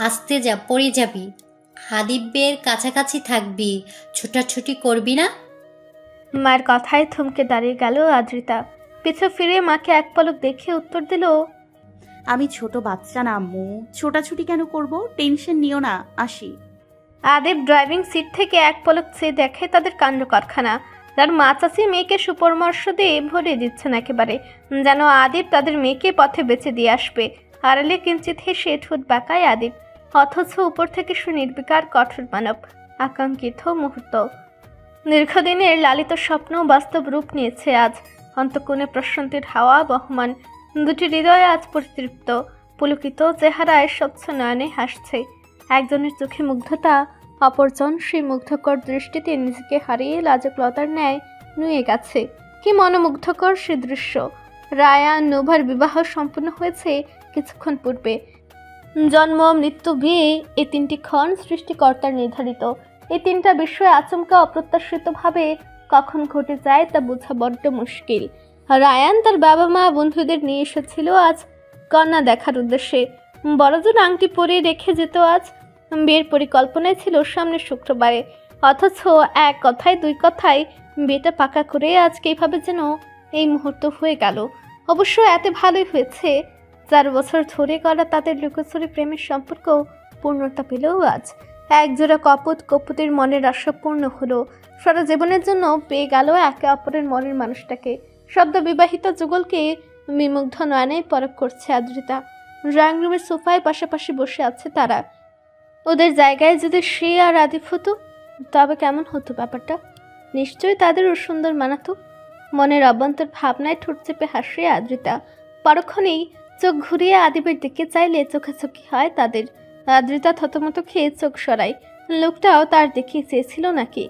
আস্তে যা, পড়ে যাবি। আদিবের কাছাকাছি থাকবি, ছোটাছুটি করবি না। মায়ের কথায় থমকে দাঁড়িয়ে গেল আদ্রিতা। পিছু ফিরে মাকে এক পলক দেখে উত্তর দিল, আমি ছোট বাচ্চা না আম্মু, ছোটাছুটি কেন করব? টেনশন নিও না, আসি। আদিব ড্রাইভিং সিট থেকে এক পলক চেয়ে দেখে তাদের কাণ্ড কারখানা। তার মা চাচি মেয়েকে সুপরামর্শ দিয়ে ভরিয়ে দিচ্ছেন একেবারে, যেন আদিব তাদের মেয়েকে পথে বেঁচে দিয়ে আসবে। আড়ালে কিঞ্চিত হেসে ঠোঁট বাঁকায় আদিব, অথচ উপর থেকে সুনির্বিকার কঠোর মানব। আকাঙ্ক্ষিত মুহূর্ত, দীর্ঘদিনের লালিত স্বপ্ন বাস্তব রূপ নিয়েছে আজ। অন্তঃকোণে প্রশান্তির হাওয়া বহমান। দুটি হৃদয় আজ পরিতৃপ্ত। পুলকিত চেহারায় স্বচ্ছ নয়নে হাসছে। একজনের চোখে মুগ্ধতা, অপরজন সেই মুগ্ধকর দৃষ্টিতে নিজেকে হারিয়ে লাজকলতার ন্যায় নুয়ে গেছে। কি মনোমুগ্ধকর সে দৃশ্য! রায়ান নোভার বিবাহ সম্পন্ন হয়েছে কিছুক্ষণ পূর্বে। জন্ম, মৃত্যু, বিয়ে, এই তিনটি ক্ষণ সৃষ্টিকর্তার নির্ধারিত। এই তিনটা বিষয় আচমকা অপ্রত্যাশিতভাবে কখন ঘটে যায় তা বোঝা বড্ড মুশকিল। রায়ান তার বাবা মা বন্ধুদের নিয়ে এসেছিল আজ কন্যা দেখার উদ্দেশ্যে। বড়জন আংটি পরিয়ে রেখে যেত আজ। বিয়ের পরিকল্পনায় ছিল সামনের শুক্রবারে, অথচ এক কথায় দুই কথায় বিয়েটা পাকা করে আজকে এইভাবে যেন এই মুহূর্ত হয়ে গেল। অবশ্য এত ভালোই হয়েছে, 4 বছর ধরে করা তাদের লুকোচুরি প্রেমের সম্পর্ক পূর্ণতা পেলেও আজ একজোড়া কপুতের মনের আশা পূর্ণ হলো। সারা জীবনের জন্য পেয়ে গেল একে অপরের মনের মানুষটাকে। সদ্য বিবাহিত যুগলকে বিমুগ্ধ নয়নে পরখ করছে আদ্রিতা। ড্রয়িং রুমের সোফায় পাশাপাশি বসে আছে তারা। ওদের জায়গায় যদি সে আর আদিব হতো তবে কেমন হতো ব্যাপারটা? নিশ্চয়ই তাদেরও সুন্দর মানাতো। মনের অভ্যন্তর ভাবনায় ঠোঁট চেপে হাসে আদ্রিতা। পরক্ষণেই চোখ ঘুরিয়ে আদিবের দিকে চাইলে চোখাচোখি হয় তাদের। আদ্রিতা থতমত খেয়ে চোখ সরায়। লোকটাও তার দিকে চেয়েছিল নাকি?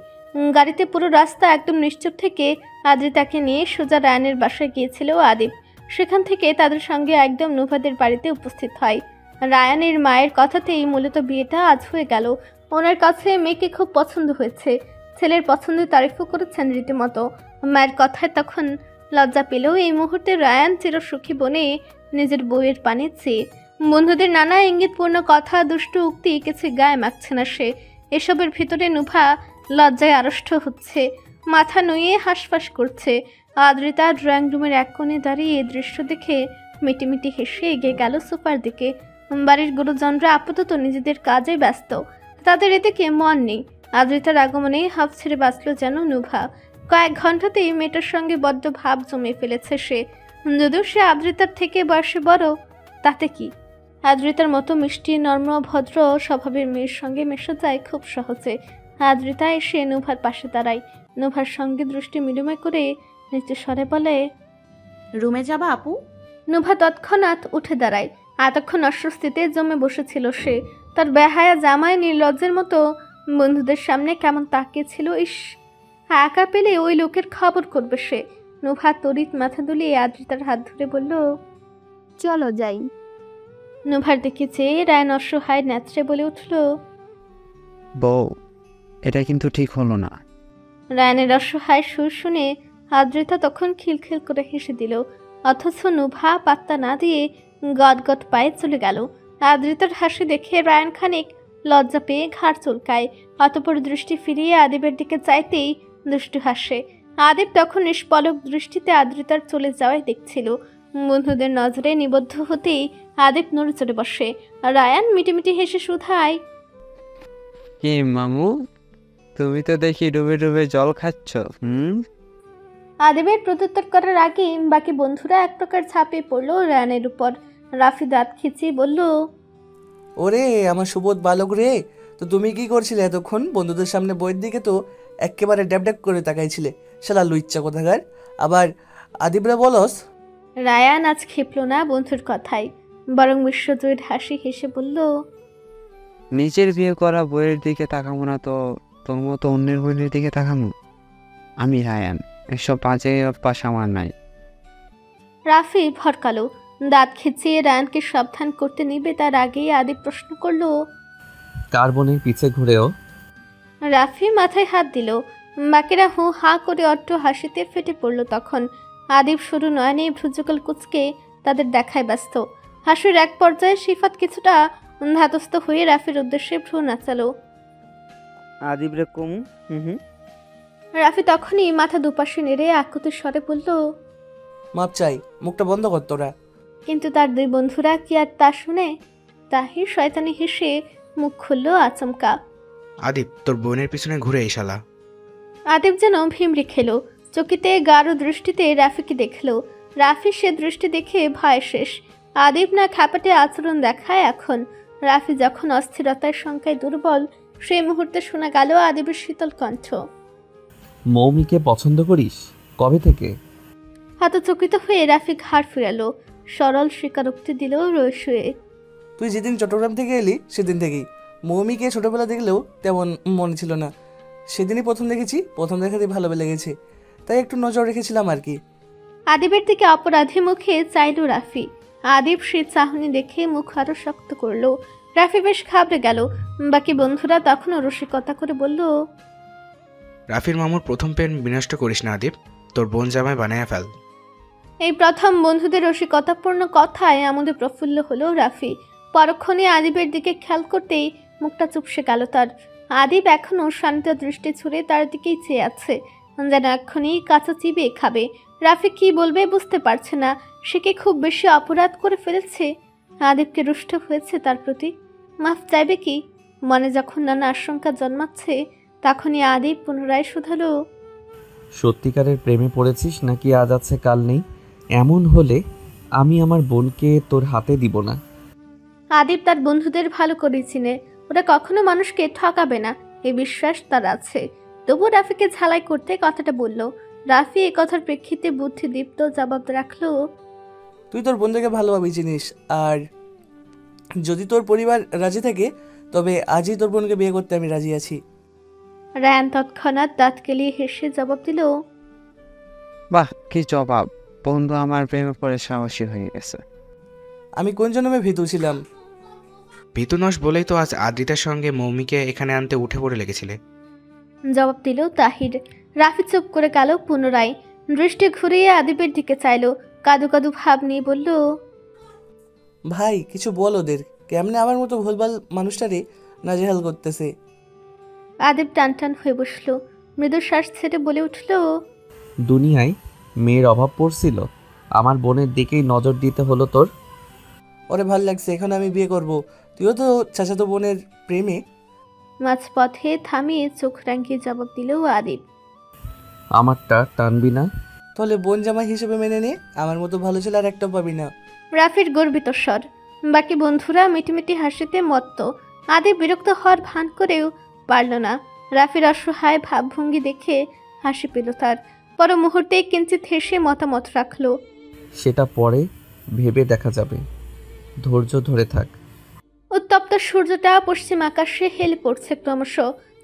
গাড়িতে পুরো রাস্তা একদম নিশ্চুপ থেকে আদ্রিতাকে নিয়ে সোজা রায়ানের বাসায় গিয়েছিল আদিব। সেখান থেকে তাদের সঙ্গে একদম নুভাদের বাড়িতে উপস্থিত হয়। রায়ানের মায়ের কথাতেই মূলত বিয়েটা আজ হয়ে গেল। ওনার কাছে মেয়েকে খুব পছন্দ হয়েছে। ছেলের পছন্দের তারিফও করেছেন রীতিমতো। মায়ের কথায় তখন লজ্জা পেলেও এই মুহূর্তে রায়ান চিরসুখী বনে নিজের বউয়ের পানে চেয়ে। বন্ধুদের নানা ইঙ্গিতপূর্ণ কথা, দুষ্টু উক্তি কিছু গায়ে মাখছে না সে। এসবের ভিতরে নুভা লজ্জায় আড়ষ্ট হচ্ছে, মাথা নুয়ে হাঁসফাঁস করছে। আদ্রিতা ড্রয়িং রুমের এক কোণে দাঁড়িয়ে এই দৃশ্য দেখে মিটিমিটি হেসে এগিয়ে গেল সোফার দিকে। বাড়ির গুরুজনরা আপাতত নিজেদের কাজে ব্যস্ত, তাদের এদিকে মন নেই। আদ্রিতার আগমনে হাফ ছেড়ে বাঁচল যেন নুভা। কয়েক ঘন্টাতেই মেয়েটার সঙ্গে বড্ড ভাব জমে ফেলেছে সে। যদিও সে আদ্রিতার থেকে বয়সে বড়, তাতে কি? আদ্রিতার মতো মিষ্টি, নম্র, ভদ্র স্বভাবের মেয়ের সঙ্গে মেশা যায় খুব সহজে। আদ্রিতা এসে নুভার পাশে দাঁড়ায়, নুভার সঙ্গে দৃষ্টি বিনিময় করে নিচু স্বরে বলে, রুমে যাবা আপু? নুভা তৎক্ষণাৎ উঠে দাঁড়ায়। এতক্ষণ অস্বস্তিতে জমে বসেছিল সে। তার বেহায়া জামায় নির্লজ্জের মতো বন্ধুদের সামনে কেমন তাকিয়েছিল। ইস, একা পেলে ওই লোকের খবর করবে সে। নুভা তড়িৎ মাথা দুলিয়ে আদ্রিতার হাত ধরে বলল, চলো যাই। নুভার দিকে চেয়ে রায়ন অসহায় নেত্রে বলে উঠল, বউ, এটা কিন্তু ঠিক হলো না। রায়নের অসহায় সুর শুনে আদ্রিতা তখন খিলখিল করে হেসে দিল, অথচ নুভা পাত্তা না দিয়ে গদগদ পায়ে চলে গেল। আদ্রিতার হাসি দেখে রায়ন খানিক লজ্জা পেয়ে ঘাড় চুলকায়, অতঃপর দৃষ্টি ফিরিয়ে আদিবের দিকে চাইতেই দুষ্টু হাসে। আদিব তখন নিষ্পলক দৃষ্টিতে আদ্রিতার চলে যাওয়াই দেখছিল। বন্ধুদের নজরে নিবদ্ধ হতেই আদিব নড়ে চড়ে বসে। রায়ান মিটিমিটি হেসে শুধায়, কি মামু, তুমি তো দেখি ডুবে ডুবে জল খাচ্ছ। আদিবের প্রত্যুত্তর করার আগে বাকি বন্ধুরা এক প্রকার ঝাঁপিয়ে পড়ল রায়ানের উপর। রাফি দাঁত খিচিয়ে বলল, ওরে আমার সুবোধ বালক রে, তো তুমি কি করছিলে এতক্ষণ? বন্ধুদের সামনে বইয়ের দিকে তো একেবারে ড্যাব ড্যাব করে তাকাইছিলে, শালা লুইচ্চা কোথাকার। আবার আদিবরা বলস। রায়ান আজ ক্ষেপল না বন্ধুর কথায়, বরং বিশ্বজয়ের হাসি হেসে বলল, নিজের বিয়ে করা বইয়ের দিকে তাকাবো না তো তোর মতো অন্যের বইয়ের দিকে তাকাবো? আমি রায়ান, এসব বাজে অভ্যাস আমার নাই। রাফি ভরকালো, দাঁত খিচিয়ে রায়ানকে সাবধান করতে নিবে তার আগেই আদিব প্রশ্ন করলো, কার বোনের পিছে ঘুরেও? রাফি মাথায় হাত দিল। বাকিরা হু হা করে অট্ট হাসিতে ফেটে পড়ল। তখন আদিব শুরু নয়নে ভ্রুযুগল কুচকে তাদের দেখায় ব্যস্ত। হাসির এক পর্যায়ে সিফাত কিছুটা ধাতস্থ হয়ে রাফির উদ্দেশ্যে ভ্রু নাচালো। আদিব রে কমু। রাফি তখনই মাথা দুপাশে নেড়ে আকুত স্বরে বলল, মাপ চাই, মুখটা বন্ধ কর তোরা। কিন্তু তার দুই বন্ধুরা কি আর তা শুনে? তাহির শয়তানি হেসে মুখ খুলল আচমকা। আদিব, তোর বোনের পিছনে ঘুরে এই শালা। আদিব যেন ভিমড়ি খেলো, চকিতে গাঢ় দৃষ্টিতে রাফিকে দেখল। রাফি সে দৃষ্টি দেখে ভয় শেষ। আদিব না খ্যাপাটে আচরণ দেখায় এখন। রাফি যখন অস্থিরতার সংখ্যায় দুর্বল, সেই মুহূর্তে শোনা গেল আদিবের শীতল কণ্ঠ, মৌমিকে পছন্দ করিস? কবে থেকে? হতচকিত হয়ে রাফি ঘাড় ফিরালো, সরল স্বীকারোক্তি দিল রসুয়ে। তুই যেদিন চট্টগ্রাম থেকে এলি সেদিন থেকেই মৌমিকে ছোটবেলা দেখলেও তেমন মনে ছিল না। সেদিনই প্রথম দেখেছি, প্রথম দেখাতেই ভালো লেগেছে, তাই একটু নজর রেখেছিলাম আর কি। আদিবের দিকে অপরাধী মুখে চাইল রাফি। আদিব সে চাহনি দেখে মুখ আরো শক্ত করলো। রাফি বেশ ঘাবড়ে গেল। বাকি বন্ধুরা তখনও রসিকতা করে বলল, রাফির মামুর প্রথম প্রেম বিনষ্ট করিস না আদিব, তোর বোন জামাই বানায়া ফেল। এই প্রথম বন্ধুদের রসিকতাপূর্ণ কথায় আমাদের প্রফুল্ল হলো রাফি। পরক্ষণে আদিবের দিকে খেয়াল করতেই মুখটা চুপসে গেল তার। আদিব এখনো শান্ত দৃষ্টি ছুড়ে তার দিকেই চেয়ে আছে, যেন এক্ষুনি কাঁচা চিবিয়ে খাবে। রাফি কি বলবে বুঝতে পারছে না। সে কি খুব বেশি অপরাধ করে ফেলেছে? আদিবকে রুষ্ট হয়েছে তার প্রতি? মাফ চাইবে কি? মনে যখন নানা আশঙ্কা জন্মাচ্ছে, তখনই আদিব পুনরায় শুধালো, সত্যিকারের প্রেমে পড়েছিস নাকি আজ আছে কাল নেই? এমন হলে আমি আমার বোনকে তোর হাতে দিব না। আদিব তার বন্ধুদের ভালো করে চিনে, ওরা কখনো মানুষকে ঠকাবে না, এই বিশ্বাস তার আছে। তবু রাফিকে ঝালাই করতে কথাটা বলল। রাফি এ কথার প্রেক্ষিতে বুদ্ধিদীপ্ত জবাব রাখলো, তুই তোর বন্ধুকে ভালোভাবে চিনিস, আর যদি তোর পরিবার রাজি থাকে তবে আজই তোর বোনকে বিয়ে করতে আমি রাজি আছি। রায়ান তৎক্ষণাৎ দাঁত কেলিয়ে হেসে জবাব দিল, বাহ, কি জবাব! বন্ধু আমার প্রেমে পড়ে সাহসী হয়ে গেছে। আমি কোন জন্মে ভীতু ছিলাম? ভীতু নস বলেই তো আজ আদ্রিতার সঙ্গে মৌমিকে এখানে আনতে উঠে পড়ে লেগেছিলে। জবাব দিল তাহির। রাফি চুপ করে গেল পুনরায়, দৃষ্টি ঘুরিয়ে আদিবের দিকে চাইল, কাদু কাদু ভাব নিয়ে বলল, ভাই কিছু বল ওদের, কেমনে আমার মতো ভুলভাল মানুষটারে নাজেহাল করতেছে। আদিব টান টান হয়ে বসলো, মৃদু শ্বাস ছেড়ে বলে উঠল, দুনিয়ায় মেয়ের অভাব পড়ছিল, আমার বোনের দিকেই নজর দিতে হলো তোর। ওরে ভাল লাগছে, এখন আমি বিয়ে করব, তুইও তো চাচাতো বোনের প্রেমে। মাঝপথে থামিয়ে চোখ রাঙিয়ে জবাব দিল আদিব, আমারটা টানবি না? তাহলে বোন জামাই হিসেবে মেনে নে, আমার মতো ভালো ছেলে আর একটা পাবি না। রাফির গর্বিত স্বর। বাকি বন্ধুরা মিটিমিটি হাসিতে মত্ত। আদিব বিরক্ত হওয়ার ভান করেও পারল না। রাফির অসহায় ভাবভঙ্গি দেখে হাসি পেল তার। পর মুহূর্তে কিঞ্চিত হেসে মতামত রাখলো, সেটা পরে ভেবে দেখা যাবে, ধৈর্য ধরে থাক। উত্তপ্ত সূর্যটা পশ্চিম আকাশে হেলে পড়ছে ক্রমশ।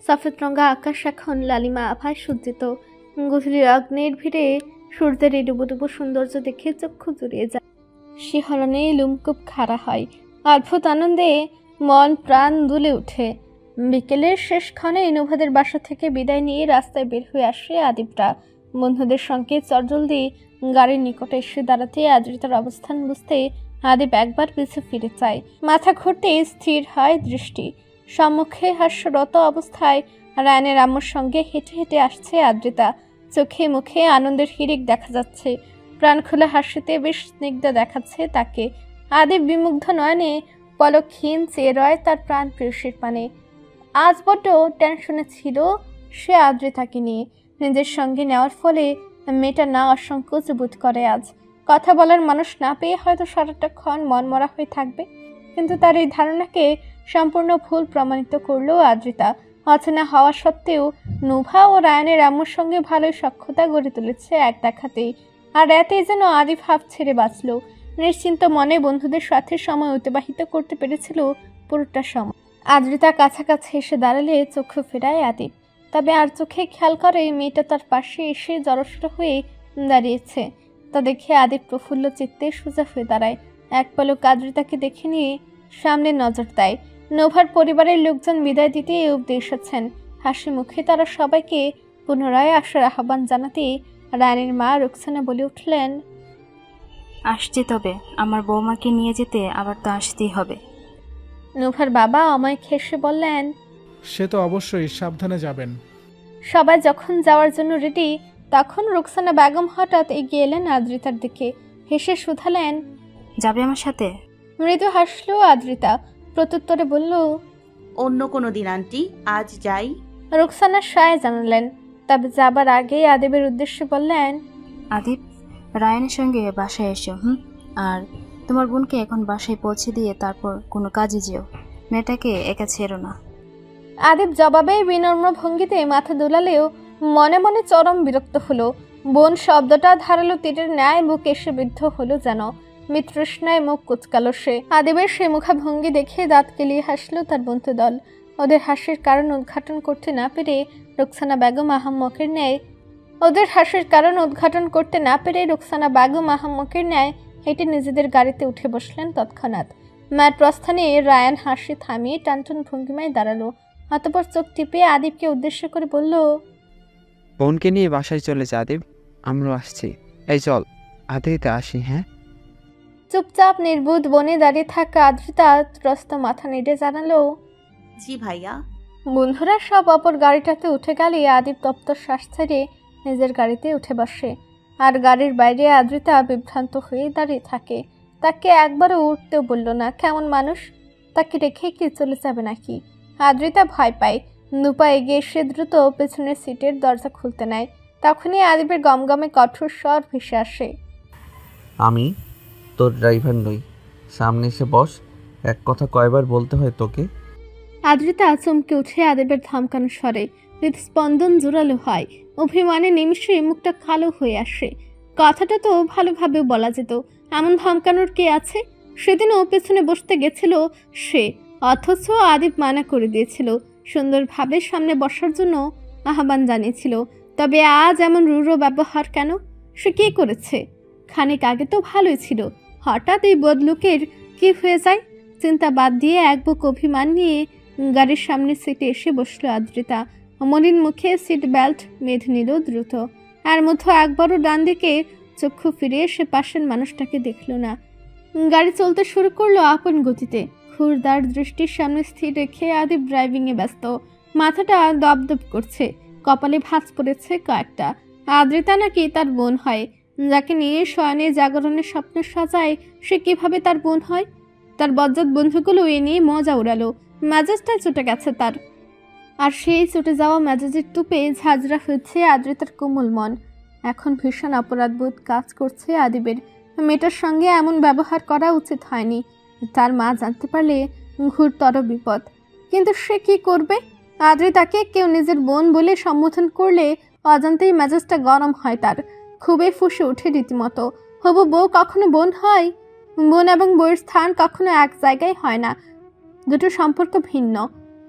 সফেদ রঙা আকাশ এখন লালিমা আভায় সজ্জিত। গভীর অগ্নির ভিড়ে সূর্যের এই ডুবুডুবু সৌন্দর্য দেখে চক্ষু জুড়িয়ে যায়, শিহরণে লুমকুপ খাড়া হয়। অদ্ভুত আনন্দে মন প্রাণ দুলে উঠে। বিকেলের শেষক্ষণে ইনোভাদের বাসা থেকে বিদায় নিয়ে রাস্তায় বের হয়ে আসে আদিবরা। বন্ধুদের সঙ্গে চটজলদি গাড়ির নিকটে এসে দাঁড়াতে আদ্রিতার অবস্থান বুঝতে আদিব একবার পিছু ফিরে চায়। মাথা ঘুরতে স্থির হয় দৃষ্টি। সম্মুখে হাস্যরত অবস্থায় রায়ানের আম্মুর সঙ্গে হেঁটে হেঁটে আসছে আদ্রিতা। চোখে মুখে আনন্দের হিড়িক দেখা যাচ্ছে। প্রাণ খোলা হাসিতে বেশ স্নিগ্ধ দেখাচ্ছে তাকে। আদিব বিমুগ্ধ নয়নে পলকহীন চেয়ে রয় তার প্রাণ প্রেয়সীর পানে। আজ বড্ড টেনশনে ছিল সে আদ্রিতাকে নিয়ে। নিজের সঙ্গে নেওয়ার ফলে মেয়েটা না অসংকোচ বোধ করে আজ। কথা বলার মানুষ না পেয়ে হয়তো সারাটাক্ষণ মনমরা হয়ে থাকবে, কিন্তু তার এই ধারণাকে সম্পূর্ণ ভুল প্রমাণিত করলো আদ্রিতা। অচেনা হওয়া সত্ত্বেও নোভা ও রায়ানের আম্মুর সঙ্গে ভালোই সখ্যতা গড়ে তুলেছে এক দেখাতেই। আর এতেই যেন আদিব হাফ ছেড়ে বাঁচল। নিশ্চিন্ত মনে বন্ধুদের সাথে সময় অতিবাহিত করতে পেরেছিল পুরোটা সময়। আদ্রিতা কাছাকাছি এসে দাঁড়ালে চক্ষু ফেরায় আদিব, তবে আর চোখে খেয়াল করে মেয়েটা তার পাশে এসে জড়সড় হয়ে দাঁড়িয়েছে। তা দেখে আদিব প্রফুল্ল চিত্তে সোজা হয়ে দাঁড়ায়। এক পলক আদ্রিতাকে দেখে নিয়ে সামনে নজর দেয়। নোভার পরিবারের লোকজন বিদায় দিতে অবধি এসেছেন। হাসি মুখে তারা সবাইকে পুনরায় আসার আহ্বান জানাতে রায়ানের মা রুকসানা বলে উঠলেন, আসছি, তবে আমার বৌমাকে নিয়ে যেতে আবার তো আসতেই হবে। নোভার বাবা অমায়িক হেসে বললেন, সে তো অবশ্যই, সাবধানে যাবেন। সবাই যখন যাওয়ার জন্য রেডি, তখন রুকসানা বেগম হঠাৎ এগিয়ে এলেন আদ্রিতার দিকে। হেসে শুধালেন, যাবে আমার সাথে? মৃদু হাসলো আদ্রিতা, প্রত্যুত্তরে বলল, অন্য কোনো দিন আন্টি, আজ যাই। রুকসানা সায় জানালেন, তবে যাবার আগে আদিবের উদ্দেশ্যে বললেন, আদিব, রায়ানের সঙ্গে বাসায় এসো। আর তোমার বোনকে এখন বাসায় পৌঁছে দিয়ে তারপর কোনো কাজে যেও, মেয়েটাকে একা ছেড়ো না। আদিব জবাবে বিনম্র ভঙ্গিতে মাথা দোলালেও মনে মনে চরম বিরক্ত হলো। বোন শব্দটা ধারালো তীরের ন্যায় বুকে এসে বিদ্ধ হলো যেন। মিতৃষ্ণায় মুখ কুচকালো সে। আদিবের সে মুখাভঙ্গি দেখে দাঁত কেলিয়ে হাসলো তার বন্ধু দল। ওদের হাসির কারণ উদ্ঘাটন করতে না পেরে রুকসানা বেগম আহাম্মকের ন্যায় হেঁটে নিজেদের গাড়িতে উঠে বসলেন তৎক্ষণাৎ। মায়ের প্রস্থানে রায়ান হাসি থামিয়ে টানটান ভঙ্গিমায় দাঁড়ালো। অতঃপর চোখ টিপে আদিবকে উদ্দেশ্য করে বলল, বোনকে নিয়ে বাসায় চলে যা আদিব, আমরাও আসছি। এই চল আদিতে আসি। হ্যাঁ। চুপচাপ নির্বুধ বনে দাঁড়িয়ে থাকা আদ্রিতা ত্রস্ত মাথা নেড়ে জানালো, জি ভাইয়া। বন্ধুরা সব অপর গাড়িটাতে উঠে গেলে আদিব তপ্ত শ্বাস ছেড়ে নিজের গাড়িতে উঠে বসে। আর গাড়ির বাইরে আদ্রিতা বিভ্রান্ত হয়ে দাঁড়িয়ে থাকে। তাকে একবারও উঠতেও বলল না। কেমন মানুষ, তাকে রেখে কি চলে যাবে নাকি? আদ্রিতা ভয় পায়। নুপা এগিয়ে এসে দ্রুত পেছনের সিটের দরজা খুলতে নেয়। তখনই আদিবের গমগমে কঠোর স্বর ভেসে আসে, আমি তোর ড্রাইভার নই, সামনে এসে বস। এক কথা কয়বার বলতে হয় তোকে? আদ্রিতা চমকে উঠে আদিবের ধমকানো স্বরে। হৃদস্পন্দন জোরালো হয়। অভিমানে নিমিষে মুখটা কালো হয়ে আসে। কথাটা তো ভালোভাবেও বলা যেত, এমন ধমকানোর কে আছে? সেদিনও পেছনে বসতে গেছিল সে, অথচ আদিব মানা করে দিয়েছিল। সুন্দরভাবে সামনে বসার জন্য আহ্বান জানিয়েছিল। তবে আজ এমন রূঢ় ব্যবহার কেন? সে কি করেছে? খানিক আগে তো ভালোই ছিল, হঠাৎ এই বদলুকের কি হয়ে যায়? চিন্তা বাদ দিয়ে এক বুক অভিমান নিয়ে গাড়ির সামনে সিটে এসে বসলো আদ্রিতা। মলিন মুখে সিট বেল্ট বেঁধে নিল দ্রুত। আর মধ্যে একবারও ডান দিকে চক্ষু ফিরিয়ে সে পাশের মানুষটাকে দেখল না। গাড়ি চলতে শুরু করলো আপন গতিতে। ক্ষুরদার দৃষ্টির সামনে স্থির রেখে আদিব ড্রাইভিংয়ে ব্যস্ত। মাথাটা দপদপ করছে, কপালে ভাঁজ পড়েছে কয়েকটা। আদ্রিতা নাকি তার বোন হয়, যাকে নিয়ে শয়নে জাগরণের স্বপ্ন সাজায় সে কিভাবে তার বোন হয়? তার বজ্জাত বন্ধুগুলো এ নিয়ে মজা উড়ালো। মেজাজটা চটে গেছে তার। আর সেই চটে যাওয়া মেজাজের টুপে ঝাঁঝরা হয়েছে আদ্রিতার কোমল মন। এখন ভীষণ অপরাধবোধ কাজ করছে আদিবের। মেয়েটার সঙ্গে এমন ব্যবহার করা উচিত হয়নি। তার মা জানতে পারলে ঘুরতর বিপদ। কিন্তু সে কি করবে? আদ্রিতাকে কেউ নিজের বোন বলে সম্বোধন করলে অজান্তেই মেজাজটা গরম হয় তার। খুবই ফুঁসে ওঠে রীতিমতো। হবু বউ কখনো বোন হয়? বোন এবং বউয়ের স্থান কখনো এক জায়গায় হয় না। দুটো সম্পর্ক ভিন্ন,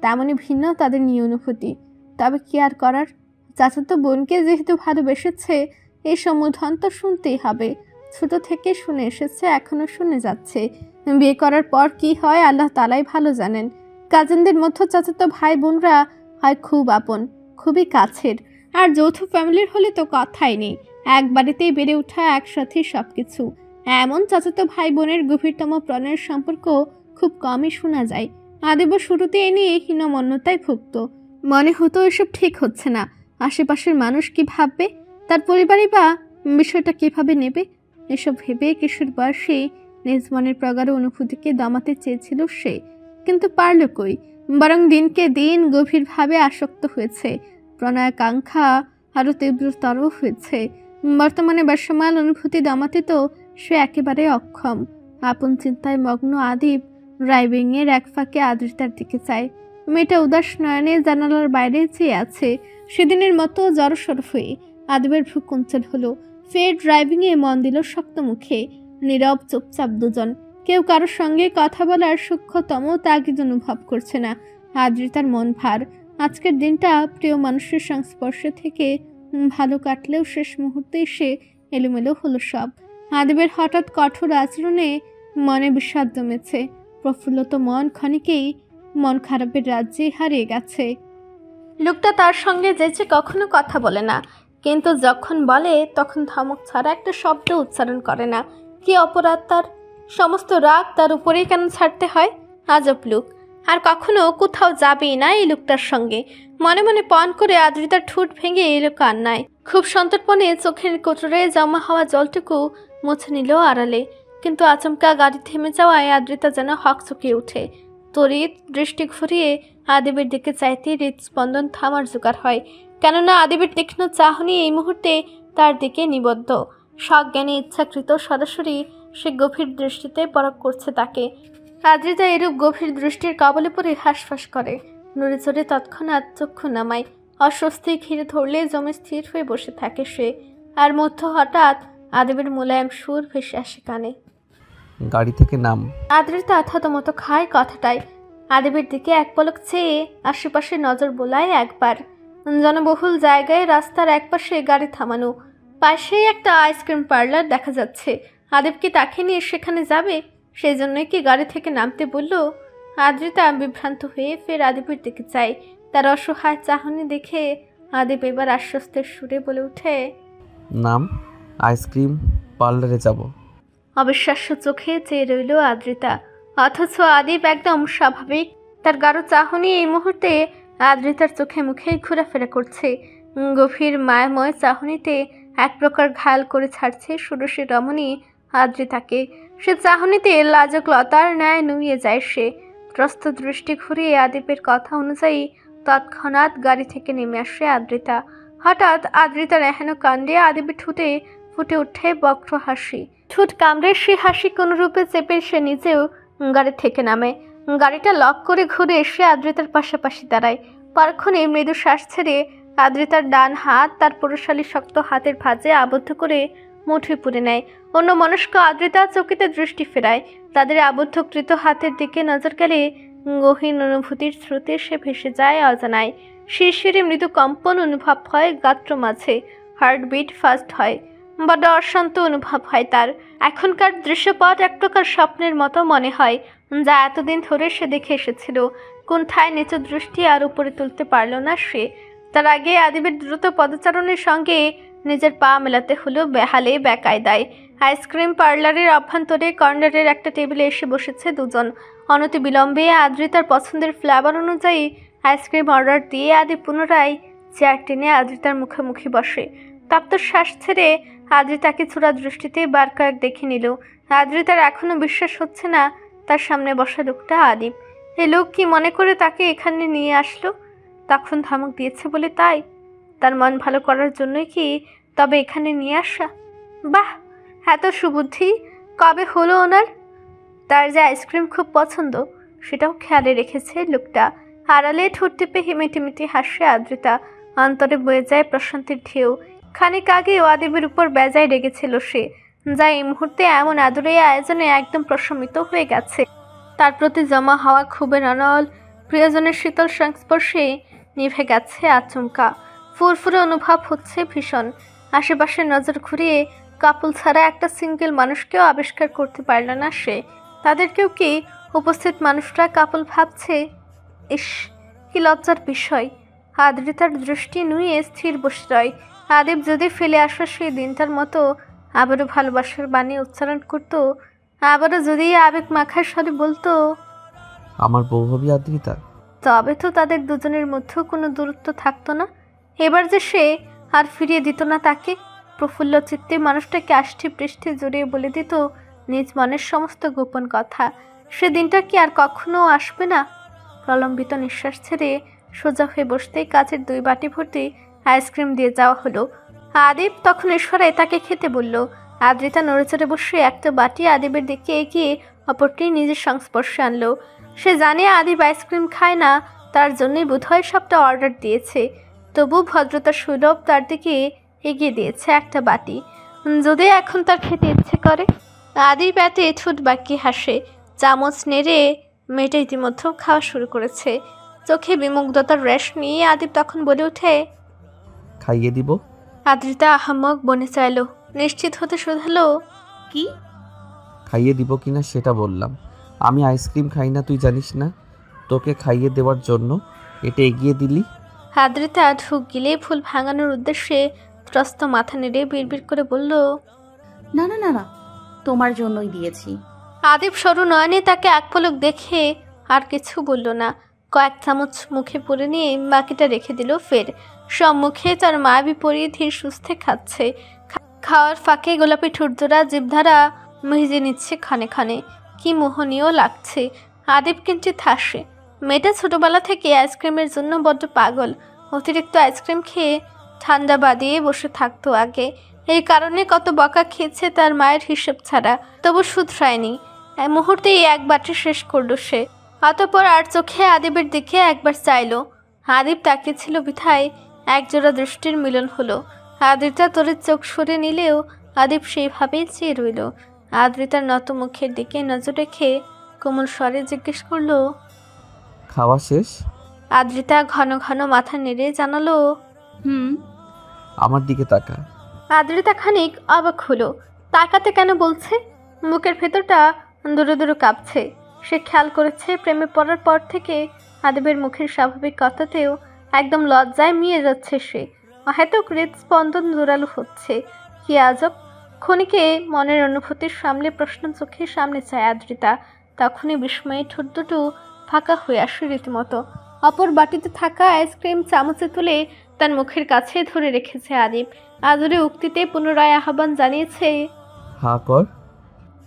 তেমনই ভিন্ন তাদের নিয়ে অনুভূতি। তবে কি আর করার? চাচাতো বোনকে যেহেতু ভালোবেসেছে, এই সম্বোধন তো শুনতেই হবে। ছোট থেকে শুনে এসেছে, এখনো শুনে যাচ্ছে। বিয়ে করার পর কি হয় আল্লাহ তাআলাই ভালো জানেন। কাজিনদের মধ্যে চাচাতো ভাই বোনরা হয় খুব আপন, খুবই কাছের। আর যৌথ ফ্যামিলির হলে তো কথাই নেই। এক বাড়িতেই বেড়ে ওঠা, একসাথে সবকিছু। এমন চাচাতো ভাই বোনের গভীরতম প্রাণের সম্পর্ক খুব কমই শোনা যায়। আদিব শুরুতে এ নিয়ে হীনমন্যতায় ভুগত। মনে হতো এসব ঠিক হচ্ছে না। আশেপাশের মানুষ কি ভাববে, তার পরিবারই বা বিষয়টা কিভাবে নেবে? এসব ভেবে কিশোর বয়সে নিজ মনের প্রগাঢ় অনুভূতিকে দমাতে চেয়েছিল সে, কিন্তু পারল কই। বরং দিনকে দিন গভীরভাবে আসক্ত হয়েছে। প্রণয়াকাঙ্ক্ষা আরও তীব্রতর হয়েছে। বর্তমানে বেসামাল অনুভূতি দমাতে তো সে একেবারে অক্ষম। আপন চিন্তায় মগ্ন আদিব ড্রাইভিংয়ের এক ফাঁকে আদ্রিতার দিকে চায়। মেয়েটা উদাস নয়নে জানালার বাইরে চেয়ে আছে। সেদিনের মতো জড়সড় হয়ে আদিবের ভ্রু কুঞ্চন হলো। ফের ড্রাইভিংয়ে মন দিল শক্ত মুখে। নীরব চুপচাপ দুজন। কেউ কারোর সঙ্গে কথা বলার সূক্ষ্মতম তাগিদ অনুভব করছে না। আদ্রিতার মন ভার। আজকের দিনটা প্রিয় মানুষের সংস্পর্শে থেকে ভালো কাটলেও শেষ মুহূর্তে এসে এলোমেলো হলো সব। আদিবের হঠাৎ কঠোর আচরণে মনে বিষাদ জমেছে। প্রফুল্লত মন ক্ষণিকেই মন খারাপের রাজ্যে হারিয়ে গেছে। লোকটা তার সঙ্গে যেচে কখনো কথা বলে না, কিন্তু যখন বলে তখন ধমক ছাড়া একটা শব্দ উচ্চারণ করে না। কি অপরাধ তার? সমস্ত রাগ তার উপরেই কেন ছাড়তে হয়? আজব লোক। আর কখনো কোথাও যাবেই না এই লোকটার সঙ্গে। মনে মনে পণ করে আদ্রিতার ঠোঁট ভেঙে এলো কান্নায়। খুব সন্তর্পণে চোখের কোটরে জমা হওয়া জলটুকু মুছে নিল আড়ালে। কিন্তু আচমকা গাড়ি থেমে যাওয়ায় আদ্রিতা যেন হকচকে ওঠে। তড়িৎ দৃষ্টি ঘুরিয়ে আদিবের দিকে চাইতে হৃদস্পন্দন থামার জোগাড় হয়। কেননা আদিবের তীক্ষ্ণ চাহনি এই মুহূর্তে তার দিকে নিবদ্ধ। সজ্ঞানে ইচ্ছাকৃত সরাসরি সে গভীর দৃষ্টিতে পরখ করছে তাকে। আদ্রিতা এরূপ গভীর দৃষ্টির কবলে পড়ে হাঁসফাঁস করে। নড়ে চড়ে তৎক্ষণাৎ চক্ষু নামায়। অস্বস্তি ঘিরে ধরলে জমে স্থির হয়ে বসে থাকে সে। আর মধ্য হঠাৎ আদিবের মোলায়েম সুর ভেসে আসে কানে। গাড়ি থেকে নাম। আদ্রিতা থতমত খায় কথাটায়। আদিবের দিকে এক পলক চেয়ে আশেপাশে নজর বোলায় একবার। জনবহুল জায়গায় রাস্তার একপাশে গাড়ি থামানো। পাশেই একটা আইসক্রিম পার্লার দেখা যাচ্ছে। আদিব কি তাকে নিয়ে সেখানে যাবে? সেই জন্যই কি গাড়ি থেকে নামতে বলল? আদ্রিতা বিভ্রান্ত হয়ে ফের আদিবের দিকে চায়। তার অসহায় চাহনি দেখে আদিব এবার আশ্বস্তের সুরে বলে ওঠে, নাম। আইসক্রিম পার্লারে যাব। অবিশ্বাস্য চোখে চেয়ে রইল আদ্রিতা। অথচ আদিব একদম স্বাভাবিক। তার গাঢ় চাহনি এই মুহূর্তে আদ্রিতার চোখে মুখে ঘোরাফেরা করছে। গভীর মায়াময় চাহনিতে এক প্রকার ঘায়াল করে ছাড়ছে ষোড়শী রমণী আদ্রিতাকে। সে চাহনিতে লাজক লতার ন্যায় নুয়ে যায় সে। ত্রস্ত দৃষ্টি ঘুরিয়ে আদিবের কথা অনুযায়ী তৎক্ষণাৎ গাড়ি থেকে নেমে আসে আদ্রিতা। হঠাৎ আদ্রিতার এহেন কাণ্ডে আদিবের ঠোঁটে ফুটে ওঠে বক্র হাসি। ঠোঁট কামড়ে সে হাসি কোনরূপে চেপে সে নিজেও গাড়ি থেকে নামে। গাড়িটা লক করে ঘুরে এসে আদ্রিতার পাশাপাশি দাঁড়ায়। পরক্ষণে মৃদু শ্বাস ছেড়ে আদ্রিতার ডান হাত তার পুরুষালী শক্ত হাতের ভাঁজে আবদ্ধ করে মুঠোয় পুরে নেয়। অন্য মনস্ক আদ্রিতা চকিতে দৃষ্টি ফেরায়। তাদের আবদ্ধকৃত হাতের দিকে নজর গেলে গহীন অনুভূতির স্রোতে সে ভেসে যায় অজানায়। শিরশিরে মৃদু কম্পন অনুভব হয় গাত্র মাঝে। হার্টবিট ফাস্ট হয়। বড় অশান্ত অনুভব হয় তার। এখনকার দৃশ্যপট এক প্রকার স্বপ্নের মতো মনে হয়, যা এতদিন ধরে সে দেখে এসেছিল। কোনঠায় নিচু দৃষ্টি আর উপরে তুলতে পারল না সে। তার আগে আদিবের দ্রুত পদচারণের সঙ্গে নিজের পা মেলাতে হলো বেহালে বেকায়দায়। আইসক্রিম পার্লারের অভ্যন্তরে কর্নারের একটা টেবিলে এসে বসেছে দুজন। অনতি বিলম্বে আদ্রিতার পছন্দের ফ্লেভার অনুযায়ী আইসক্রিম অর্ডার দিয়ে আদিব পুনরায় চেয়ার টেনে আদ্রিতার মুখোমুখি বসে। তপ্ত শ্বাস ছেড়ে আদ্রিতাকে চূড়া দৃষ্টিতে বার কয়েক দেখে নিল। আদ্রিতার এখনো বিশ্বাস হচ্ছে না তার সামনে বসা লোকটা আদিব। এই লোক কি মনে করে তাকে এখানে নিয়ে আসলো? তখন ধমক দিয়েছে বলে তাই? তার মন ভালো করার জন্যই কি তবে এখানে নিয়ে আসা? বাহ, এত সুবুদ্ধি কবে হলো ওনার? তার যে আইসক্রিম খুব পছন্দ সেটাও খেয়ালে রেখেছে লোকটা। আড়ালে ঠোঁট টিপে হিমেটিমিটি হাসে আদ্রিতা। অন্তরে বয়ে যায় প্রশান্তির ঢেউ। খানিক আগেও আদিবের উপর বেজায় রেগেছিল সে, যা এই মুহূর্তে এমন আদরে আয়োজনে একদম প্রশমিত হয়ে গেছে। তার প্রতি জমা হওয়া ক্ষোভের অনল প্রিয়জনের শীতল সংস্পর্শে নিভে গেছে আচমকা। ফুরফুরে অনুভব হচ্ছে ভীষণ। আশেপাশে নজর ঘুরিয়ে কাপল ছাড়া একটা সিঙ্গেল মানুষকেও আবিষ্কার করতে পারল না সে। তাদেরকেও কি উপস্থিত মানুষরা কাপল ভাবছে? ইস, কি লজ্জার বিষয়। আদ্রিতার দৃষ্টি নুয়ে স্থির বসে রয়। আদিব যদি ফেলে আসা সেই দিনটার মতো আবারও ভালোবাসার বাণী উচ্চারণ করতো, আবারও যদি আবেগ মাখার স্বরে বলতো আমার বউ হবি আদ্রিতা, তবে তো তাদের দুজনের মধ্যেও কোনো দূরত্ব থাকতো না। এবার যে সে আর ফিরিয়ে দিত না তাকে। প্রফুল্ল চিত্তে মানুষটাকে আষ্ঠে পৃষ্ঠে জড়িয়ে বলে দিত নিজ মনের সমস্ত গোপন কথা। সে দিনটা কি আর কখনো আসবে না? প্রলম্বিত নিঃশ্বাস ছেড়ে সোজা হয়ে বসতেই কাচের 2 বাটি ভর্তি আইসক্রিম দিয়ে যাওয়া হলো। আদিব তখন ইশারায় তাকে খেতে বলল। আদ্রিতা নড়েচড়ে বসে একটা বাটি আদিবের দিকে এগিয়ে অপরটি নিজের সংস্পর্শে আনলো। সে জানে আদিব আইসক্রিম খায় না, তার জন্যই বোধহয় সবটা অর্ডার দিয়েছে। তবু ভদ্রতা সুলভ তার দিকে এগিয়ে দিয়েছে একটা বাটি। যদি এখন তার খেতে ইচ্ছে করে। আদিব এতে ঠোঁট বাকি হাসে। চামচ নেড়ে মেয়েটা ইতিমধ্যে খাওয়া শুরু করেছে। চোখে বিমুগ্ধতার রেশ নিয়ে আদিব তখন বলে ওঠে, খাইয়ে দিব। আদ্রিতা আহাম্মক বনে চাইল। নিশ্চিত হতে শুধালো, কি? খাইয়ে দিব কিনা সেটা বললাম। আমি আইসক্রিম খাই না, তুই জানিস না? তোকে খাইয়ে দেওয়ার জন্য এটা এগিয়ে দিলি। আদ্রিতা ঢুক গিলে ফুল ভাঙানোর উদ্দেশ্যে ত্রস্ত মাথা নেড়ে বিড়বিড় করে বলল, না না না না, তোমার জন্যই দিয়েছি। আদিব সরু নয়নে তাকে এক পলক দেখে আর কিছু বলল না। কয়েক চামচ মুখে পুরে নিয়ে বাকিটা রেখে দিল ফের। সম্মুখে তার মায়াবী পরিয়ে ধীর সুস্থে খাচ্ছে। খাওয়ার ফাঁকে গোলাপি ঠুটজোড়া জিভধারা মিজে নিচ্ছে ক্ষণে ক্ষণে। কি মোহনীয় লাগছে। আদিব কিঞ্চিত হাসে। মেয়েটা ছোটবেলা থেকে আইসক্রিমের জন্য বড্ড পাগল। অতিরিক্ত আইসক্রিম খেয়ে ঠান্ডা বাদিয়ে বসে থাকতো আগে। এই কারণে কত বকা খেয়েছে তার মায়ের হিসেব ছাড়া, তবু শুধরায়নি। এই মুহূর্তেই এক বাটি শেষ করলো সে। অতঃপর আর চোখে আদিবের দিকে একবার চাইল। আদিব তাকিয়েছিল বিধায় একজোড়া দৃষ্টির মিলন হলো। আদ্রিতা তরির চোখ সরে নিলেও আদিব সেইভাবেই চেয়ে রইল। আদ্রিতার নত মুখের দিকে নজর রেখে কোমল স্বরে জিজ্ঞেস করলো, খাওয়া শেষ? আদ্রিতা ঘন ঘন মাথা নেড়ে জানালো, আমার দিকে তাকা। আদ্রিতা খানিক অবাক হলো। তাকাতে কেন বলছে? মুখের ভেতরটা দূরে দূরে কাঁপছে। সে খেয়াল করেছে প্রেমে পড়ার পর থেকে আদিবের মুখের স্বাভাবিক কথাতেও একদম লজ্জায় মিয়ে যাচ্ছে সে। হয়তো হৃদস্পন্দন জোরালো হচ্ছে। কি আজব! ক্ষণিকে মনের অনুভূতির সামলে প্রশ্ন চোখের সামনে চায় আদ্রিতা। তখনই বিস্ময়ে ঠোঁট দুটো ফাঁকা হয়ে আসে রীতিমতো। অপর বাটিতে থাকা আইসক্রিম চামচে তুলে তার মুখের কাছে ধরে রেখেছে আদিব। আদরে উক্তিতে পুনরায় আহ্বান জানিয়েছে, হা কর।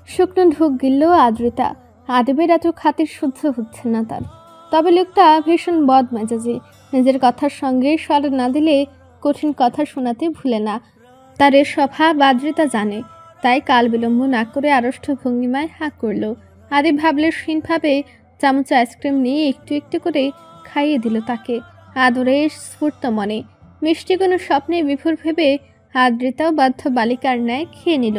শুকনো ঢুক গিলল আদ্রিতা। আদিবের এত খাতির সহ্য হচ্ছে না তার। তবে লোকটা ভীষণ বদমেজাজি। নিজের কথার সঙ্গে স্বর না দিলে কঠিন কথা শোনাতে ভুলে না। তার এ স্বভাব আদ্রিতা জানে। তাই কাল বিলম্ব না করে আড়ষ্ট ভঙ্গিমায় হাঁ করল। আদিব ভাবলে ক্ষীণভাবে চামচ আইসক্রিম নিয়ে একটু একটু করে খাইয়ে দিল তাকে আদরে স্ফূর্ত মনে। মিষ্টি কোনো স্বপ্নে বিভোর ভেবে আদ্রিতাও বাধ্য বালিকার ন্যায় খেয়ে নিল।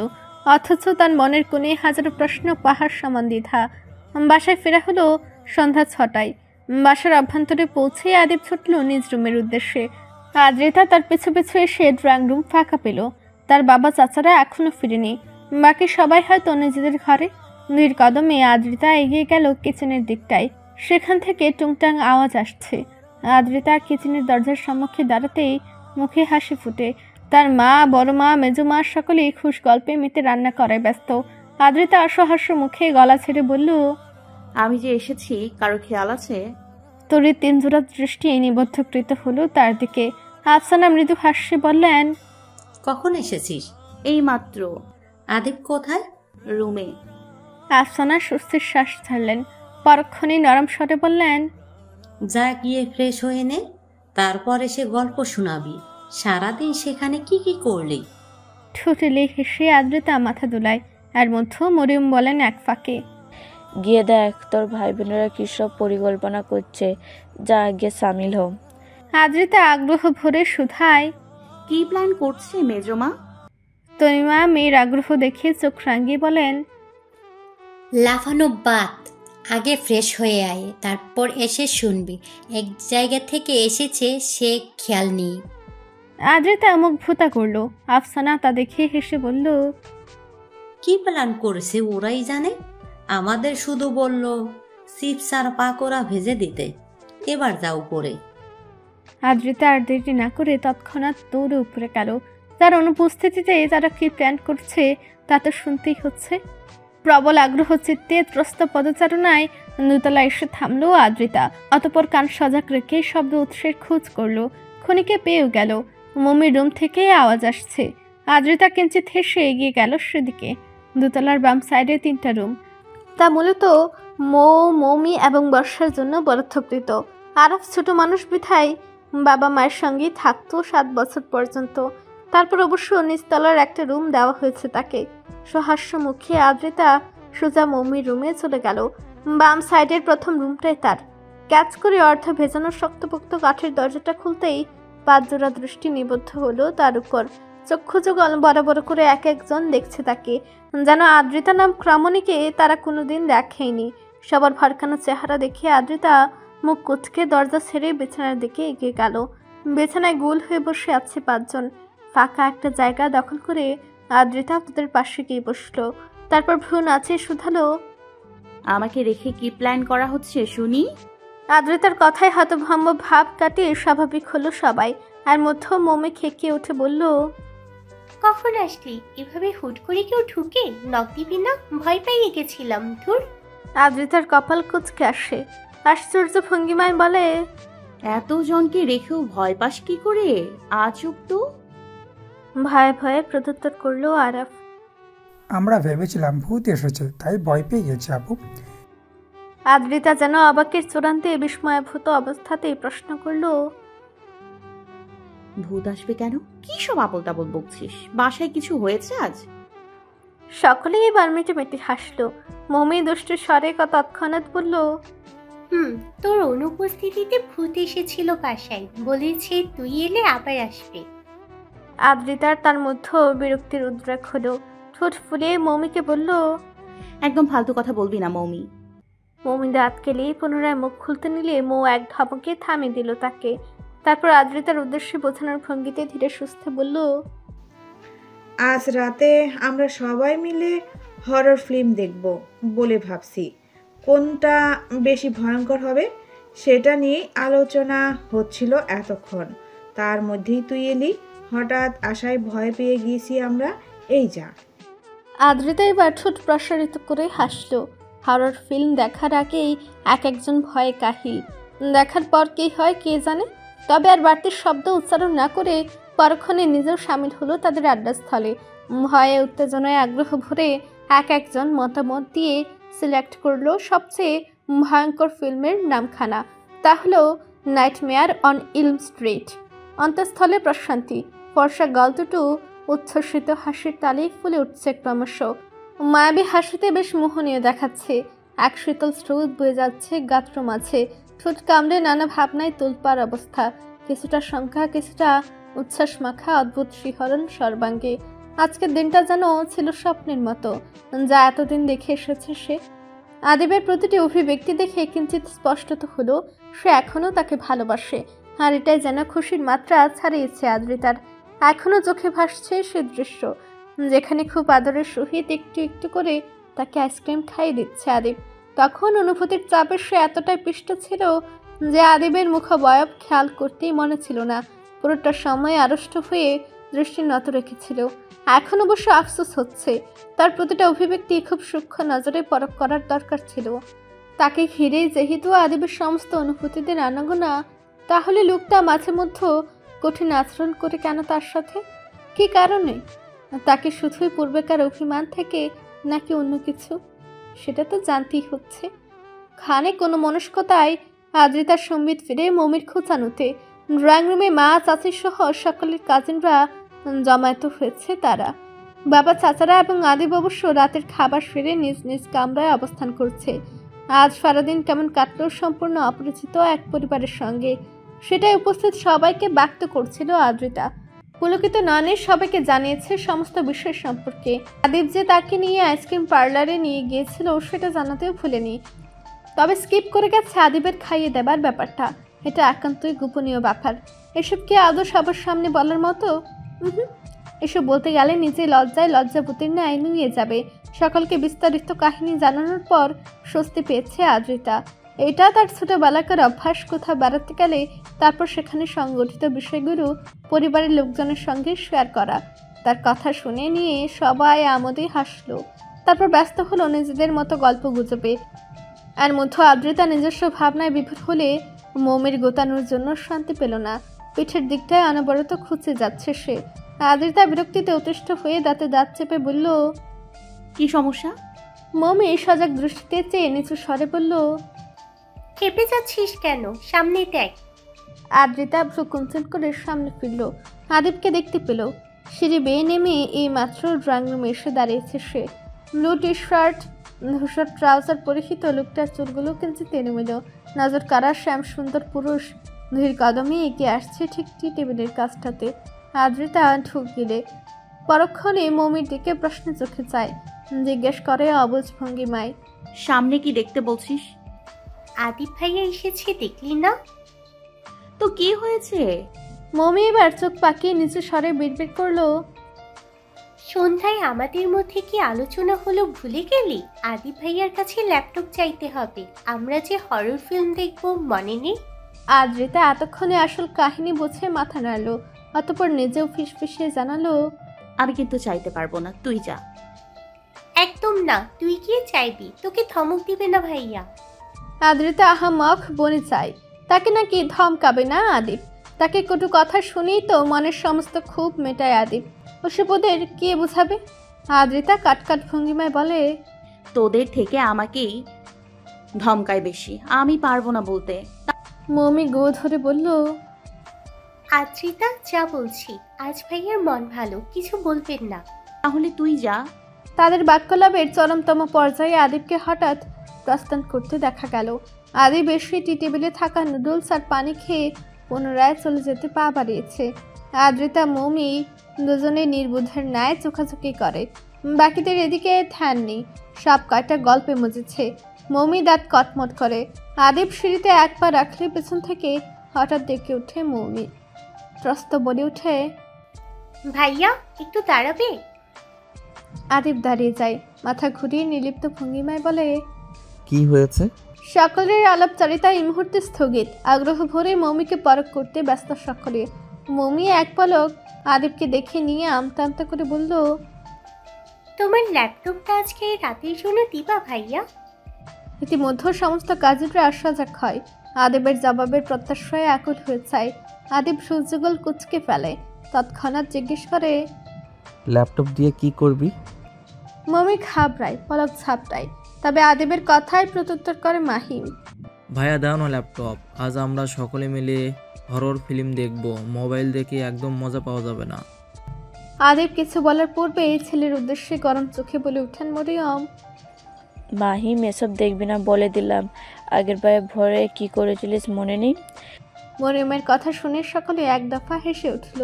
অথচ তার মনের কোণে হাজারো প্রশ্ন পাহাড় সমান দ্বিধা। বাসায় ফেরা হলো সন্ধ্যা 6টায়। বাসার অভ্যন্তরে পৌঁছে আদিব ছুটল নিজ রুমের উদ্দেশ্যে। আদ্রিতা তার পিছু পিছু এসে ড্রয়িং রুম ফাঁকা পেল। তার বাবা চাচারা এখনো ফিরেনি। বাকি সবাই হয়তো নিজেদের ঘরে। ধীর কদমে আদ্রিতা এগিয়ে গেল কিচেনের দিকটায়। সেখান থেকে টুংটাং আওয়াজ আসছে। আদ্রিতা কিচেনের দরজার সম্মুখে দাঁড়াতেই মুখে হাসি ফুটে। তার মা, বড় মা, মেজো মা সকলেই খুশ গল্পে মেতে রান্না করায় ব্যস্ত। আদ্রিতা অসহাস্য মুখে গলা ছেড়ে বলল, আমি যে এসেছি কারো খেয়াল আছে? তরির তিনজোড়া দৃষ্টি নিবদ্ধকৃত হলো তার দিকে। আফসানা মৃদু হাস্যে বললেন, কখন এসেছিস? এই মাত্র। আদিব কোথায়? রুমে। আফসানা স্বস্তির শ্বাস ছাড়লেন। পরক্ষণেই নরম স্বরে বললেন, যা গিয়ে ফ্রেশ হয়ে নে, তারপর এসে গল্প শোনাবি। সারাদিন সেখানে কি কি করলি? ঠোঁটেলে হেসে আদ্রিতা মাথা দোলায়। আর মধ্যে মরিয়ম বলেন এক ফাঁকে, গিয়ে দেখ তোর ভাই বোনেরা কী সব পরিকল্পনা করছে, যা গিয়ে সামিল হ। আদ্রিতা আগ্রহ ভরে শুধায়, কি প্ল্যান করছে মেজমা? তনিমা মেয়ের আগ্রহ দেখে চোখ রাঙিয়ে বলেন, লাফানো বাদ, আগে ফ্রেশ হয়ে আয়, তারপর এসে শুনবি। এক জায়গা থেকে এসেছে সে খেয়াল নেই। আদ্রিতা মুখ ভুতা করলো। আফসানা তা দেখে হেসে বলল, কি প্ল্যান করেছে ওরাই জানে। আমাদের শুধু বলল চিপস আর পাকোড়া ভেজে দিতে। এবার যাও করে। আদ্রিতা আর দেরি না করে তৎক্ষণাৎ দৌড়ে উপরে গেল। তার অনুপস্থিতিতে যারা কি প্ল্যান করছে তা তো শুনতেই হচ্ছে। প্রবল আগ্রহ চিত্তে ত্রস্ত পদচারণায় দোতলা এসে থামলো আদ্রিতা। অতপর কান সজাগ রেখে শব্দ উৎসের খোঁজ করলো। ক্ষণিকে পেয়েও গেল। মমির রুম থেকে আওয়াজ আসছে। আদ্রিতা কিঞ্চিত হেসে এগিয়ে গেল সেদিকে। দোতলার বাম সাইডে 3টা রুম। তা মূলত মৌমি এবং বর্ষার জন্য বরাদ্দকৃত। আরব ছোট মানুষ বিধায় বাবা মায়ের সঙ্গেই থাকতো 7 বছর পর্যন্ত। তারপর অবশ্য নিচতলার একটা রুম দেওয়া হয়েছে তাকে। সহাস্য মুখে আদ্রিতা সোজা মৌমির রুমে চলে গেল। বাম সাইডের প্রথম রুমটাই তার। ক্যাচ করে অর্ধ ভেজানো শক্তপোক্ত কাঠের দরজাটা খুলতেই 5 জোড়া দৃষ্টি নিবদ্ধ হলো তার উপর। চক্ষু যুগল বড় বড় করে এক একজন দেখছে তাকে, যেন আদ্রিতা নাম ক্রমণীকে তারা কোনোদিন দেখেনি। সবার ভরকানো চেহারা দেখে আদ্রিতা মুখ কুচকে দরজা ছেড়ে বিছানার দিকে এগিয়ে গেল। বিছানায় গোল হয়ে বসে আছে 5 জন। ফাঁকা একটা জায়গা দখল করে আদ্রিতা তাদের পাশে গিয়ে বসলো। তারপর ভ্রু নাচিয়ে শুধালো, আমাকে রেখে কি প্ল্যান করা হচ্ছে শুনি? আদ্রিতার কথায় হতভম্ব ভাব কাটিয়ে স্বাভাবিক হলো সবাই। আর মধ্যে মমে খেকিয়ে উঠে বলল, কখন আসলি? এভাবে হুট করে কেউ ঢুকে? নক দিবি না? ভয় পেয়ে গেছিলাম। ধুর। আদ্রিতার কপাল কুচকে আসে। আশ্চর্য ভঙ্গিমায় বলে, এতজনকে রেখেও ভয় পাস কি করে? আচুপ তো। ভয়ে ভয়ে প্রত্যুত্তর করলো আরাফ, আমরা ভেবেছিলাম ভূত এসেছে, তাই ভয় পেয়ে গেছি আপু। আদ্রিতা যেন অবাকের চূড়ান্তে বিস্ময়ভূত অবস্থাতেই প্রশ্ন করলো, ভূত আসবে কেন? কি সব আবল তাবল বকছিস? বাসায় কিছু হয়েছে আজ? সকলেই এবার মিটিমিটি হাসলো। মমি দুষ্ট স্বরে তৎক্ষণাৎ বলল, তোর অনুপস্থিতিতে ভূত এসেছিল বাসায়, বলেছে তুই এলে আবার আসবে। আদ্রিতার তার মধ্যে বিরক্তির উদ্রেক হলো। ঠোঁট ফুলে মৌমিকে বলল, একদম ফালতু কথা বলবি না মৌমি। মৌমি দাঁত কেলেই পুনরায় মুখ খুলতে নিলে মৌ এক ধমকে থামিয়ে দিল তাকে। তারপর আদ্রিতার উদ্দেশ্যে বোঝানোর ভঙ্গিতে ধীরে সুস্থে বলল, আজ রাতে আমরা সবাই মিলে হরর ফিল্ম দেখব বলে ভাবছি। কোনটা বেশি ভয়ঙ্কর হবে সেটা নিয়ে আলোচনা হচ্ছিল এতক্ষণ। তার মধ্যেই তুই এলি। হঠাৎ আশায় ভয় পেয়ে গিয়েছি আমরা। এই যা। আদ্রিতা এবার ঠোঁট প্রসারিত করে হাসলো। হরর ফিল্ম দেখার আগেই এক একজন ভয়ে কাহিল। দেখার পর কি হয় কে জানে। তবে আর বাড়তি শব্দ উচ্চারণ না করে পরক্ষণে নিজেও সামিল হলো তাদের আড্ডাস্থলে। ভয়ে উত্তেজনায় আগ্রহ ভরে এক একজন মতামত দিয়ে সিলেক্ট করলো সবচেয়ে ভয়ঙ্কর ফিল্মের নামখানা। তা হলো নাইটমেয়ার অন ইলম স্ট্রিট। অন্তঃস্থলে প্রশান্তি। ফর্সা গল দুটো উচ্ছ্বসিত হাসির তালে ফুলে উঠছে ক্রমশ। মায়াবী হাসিতে বেশ মোহনীয় দেখাচ্ছে। এক শীতল স্রোত বয়ে যাচ্ছে গাত্র মাঝে। ঠোঁট কামড়ে নানা ভাবনায় তোলপাড় অবস্থা। কিছুটা শঙ্কা, কিছুটা উচ্ছ্বাস মাখা অদ্ভুত শিহরণ সর্বাঙ্গে। আজকের দিনটা যেন ছিল স্বপ্নের মতো, যা এতদিন দেখে এসেছে সে। আদিবের প্রতিটি অভিব্যক্তি দেখে কিঞ্চিত স্পষ্টত হলো সে এখনও তাকে ভালোবাসে। আর এটাই যেন খুশির মাত্রা ছাড়িয়েছে আদ্রিতার। এখনও চোখে ভাসছে সে দৃশ্য, যেখানে খুব আদরের সহিত একটু একটু করে তাকে আইসক্রিম খাইয়ে দিচ্ছে আদিব। তখন অনুভূতির চাপে সে এতটাই পিষ্ট ছিল যে আদিবের মুখাবয়ব খেয়াল করতেই মনে ছিল না। পুরোটা সময় আড়ষ্ট হয়ে দৃষ্টি নত রেখেছিল। এখন অবশ্য আফসোস হচ্ছে, তার প্রতিটা অভিব্যক্তি খুব সূক্ষ্ম নজরে পরখ করার দরকার ছিল। তাকে ঘিরে যেহেতু আদিবের সমস্ত অনুভূতিদের আনাগোনা, তাহলে লোকটা মাঝে মধ্যে কঠিন আচরণ করে কেন তার সাথে? কি কারণে? তাকে শুধুই পূর্বেকার অভিমান থেকে নাকি অন্য কিছু? সেটা তো জানতেই হচ্ছে। খানে কোনো মনস্কতায় আদ্রিতার সম্বিত ফিরে মমির খোঁচানোতে ড্রয়িং রুমে মা চাচি সহ সকলের কাজিনরা জমায়েত হয়েছে। তারা বাবা, চাচারা এবং আদিব অবশ্য রাতের খাবার সেরে নিজ নিজ কামরায় অবস্থান করছে। আজ সারাদিন কেমন কাটল সম্পূর্ণ অপরিচিত এক পরিবারের সঙ্গে, সেটাই উপস্থিত সবাইকে ব্যক্ত করছিল আদ্রিতা। পুলকিত নয়নে সবাইকে জানিয়েছে সমস্ত বিষয় সম্পর্কে। আদিব যে তাকে নিয়ে আইসক্রিম পার্লারে নিয়ে গিয়েছিল সেটা জানাতেও ভুলেনি। তবে স্কিপ করে গেছে আদিবের খাইয়ে দেবার ব্যাপারটা। এটা একান্তই গোপনীয় ব্যাপার। এসব কি আদৌ সবার সামনে বলার মতো? এসব বলতে গেলে নিজে লজ্জায় লজ্জাবতীর ন্যায় নুয়ে যাবে। সকলকে বিস্তারিত কাহিনী জানানোর পর স্বস্তি পেয়েছে আদ্রিতা। এটা তার ছোটবেলাকার অভ্যাস। কোথাও বেড়াতে গেলে তারপর সেখানে সংগঠিত বিষয়গুলো পরিবারের লোকজনের সঙ্গে শেয়ার করা। তার কথা শুনে নিয়ে সবাই আমোদে হাসলো। তারপর ব্যস্ত হলো নিজেদের মতো গল্প গুজবে। আর মধ্য আদ্রিতা নিজস্ব ভাবনায় বিভোর হলে মমির গোতানোর জন্য শান্তি পেল না। পিঠের দিকটায় অনবরত খুঁজে যাচ্ছে সে। আদ্রিতা বিরক্তিতে অতিষ্ঠ হয়ে দাঁতে দাঁত চেপে বলল, কি সমস্যা? মমি সজাগ দৃষ্টিতে চেয়ে নিচু স্বরে বলল, খেপে যাচ্ছিস কেন? সামনে দেখ। আদ্রিতা ভ্রু কুঞ্চন করে সামনে ফিরল। আদিবকে দেখতে পেল। সিঁড়ি বেয়ে নেমে এই মাত্র ড্রয়িং রুমে এসে দাঁড়িয়েছে সে। ব্লু টি শার্ট, ধূসর ট্রাউজার পরিহিত লোকটার চুলগুলো কিঞ্চিত এলোমেলো। নজর কাড়া শ্যাম সুন্দর পুরুষ ধীর কদমে এগিয়ে আসছে ঠিক টি টেবিলের কাছটাতে। আদ্রিতা ঢুক গেলে পরক্ষণে মমির দিকে প্রশ্ন চোখে চায়। জিজ্ঞেস করে অবুঝ ভঙ্গিমায়, সামনে কি দেখতে বলছিস? আদিব ভাইয়া এসেছে, দেখলি না? তো কি হয়েছে? মমি এবার চোখ পাকিয়ে নিচে স্বরে বিড়বিড় করলো, সন্ধ্যায় আমাদের মধ্যে কি আলোচনা হলো ভুলে গেলি? আদিব ভাইয়ার কাছে ল্যাপটপ চাইতে হবে, আমরা যে হরর ফিল্ম দেখবো, মনে নেই? আদ্রিতা এতক্ষণে আসল কাহিনী বুঝে মাথা নাড়ল। অতঃপর নিজেও ফিসফিসিয়ে জানালো, আমি কিন্তু চাইতে পারবো না, তুই যা। একদম না, তুই গিয়ে চাইবি, তোকে ধমক দিবে না ভাইয়া। আদ্রিতা আহামক বনে চাই, তাকে নাকি ধমকাবে না আদিব। তাকে কটু কথা শুনেই তো মনের সমস্ত ক্ষোভ মেটায় আদিব। ওসব ওদের কে বুঝাবে? আদ্রিতা কাটকাট ভঙ্গিমায় বলে, তোদের থেকে আমাকেই ধমকায় বেশি, আমি পারবো না বলতে। মমি গো ধরে বলল, আদ্রিতা যা বলছি, আজ ভাইয়ার মন ভালো, কিছু বলবেন না। তাহলে তুই যা। তাদের বাক্যলাভের চরমতম পর্যায়ে আদিবকে হঠাৎ প্রস্থান করতে দেখা গেল। আদিব এসে টি টেবিলে থাকা নুডলস আর পানি খেয়ে পুনরায় চলে যেতে পা বাড়িয়েছে। আদ্রিতা মমি দুজনে নির্বোধের ন্যায় চোখাচোখি করে। বাকিদের এদিকে ধ্যান নেই, সব কয়টা গল্পে মজেছে। মমি দাঁত কটমট করে। আদিব সিঁড়িতে এক পা রাখলে পেছন থেকে হঠাৎ ডেকে ওঠে মমি। ত্রস্ত বলে ওঠে, ভাইয়া একটু দাঁড়াবে? আদিব দাঁড়িয়ে যায়, মাথা ঘুরিয়ে নির্লিপ্ত ভঙ্গিমায় বলে, কি হয়েছে? সকলের আলাপচারিতা এই মুহূর্তে স্থগিত। আগ্রহ ভরে মমিকে পরখ করতে ব্যস্ত সকলে। মমি এক পলক আদিবকে দেখে নিয়ে আমতা আমতা করে বলল, তোমার ল্যাপটপটা আজকে রাতের জন্য দিবা ভাইয়া? ইতিমধ্যে সমস্ত কাজের আশ্বাসক হয়। আদিবের জবাবের প্রত্যাশায় আকুল হয়ে যায়। আদিব সূর্যগোল কুচকে ফেলে। তৎক্ষণাৎ জিজ্ঞেস করে, ল্যাপটপ দিয়ে কি করবি? মমি ঘাবড়ায়, পলক ঝাপটায়। তবে আদিবের কথায় প্রত্যুত্তর করে মাহিম, ভাইয়া দাও না ল্যাপটপ, আজ আমরা সকলে মিলে হরর ফিল্ম দেখব, মোবাইল দেখে একদম মজা পাওয়া যাবে না। আদিব কিছু বলার পূর্বে এই ছেলের উদ্দেশ্যে গরম চোখে বলে উঠেন মরিয়ম, মাহিম এসব দেখবি না বলে দিলাম, আগের বার ভরে কি করেছিলিস মনে নেই? মরিয়মের কথা শুনে সকলে এক দফা হেসে উঠল।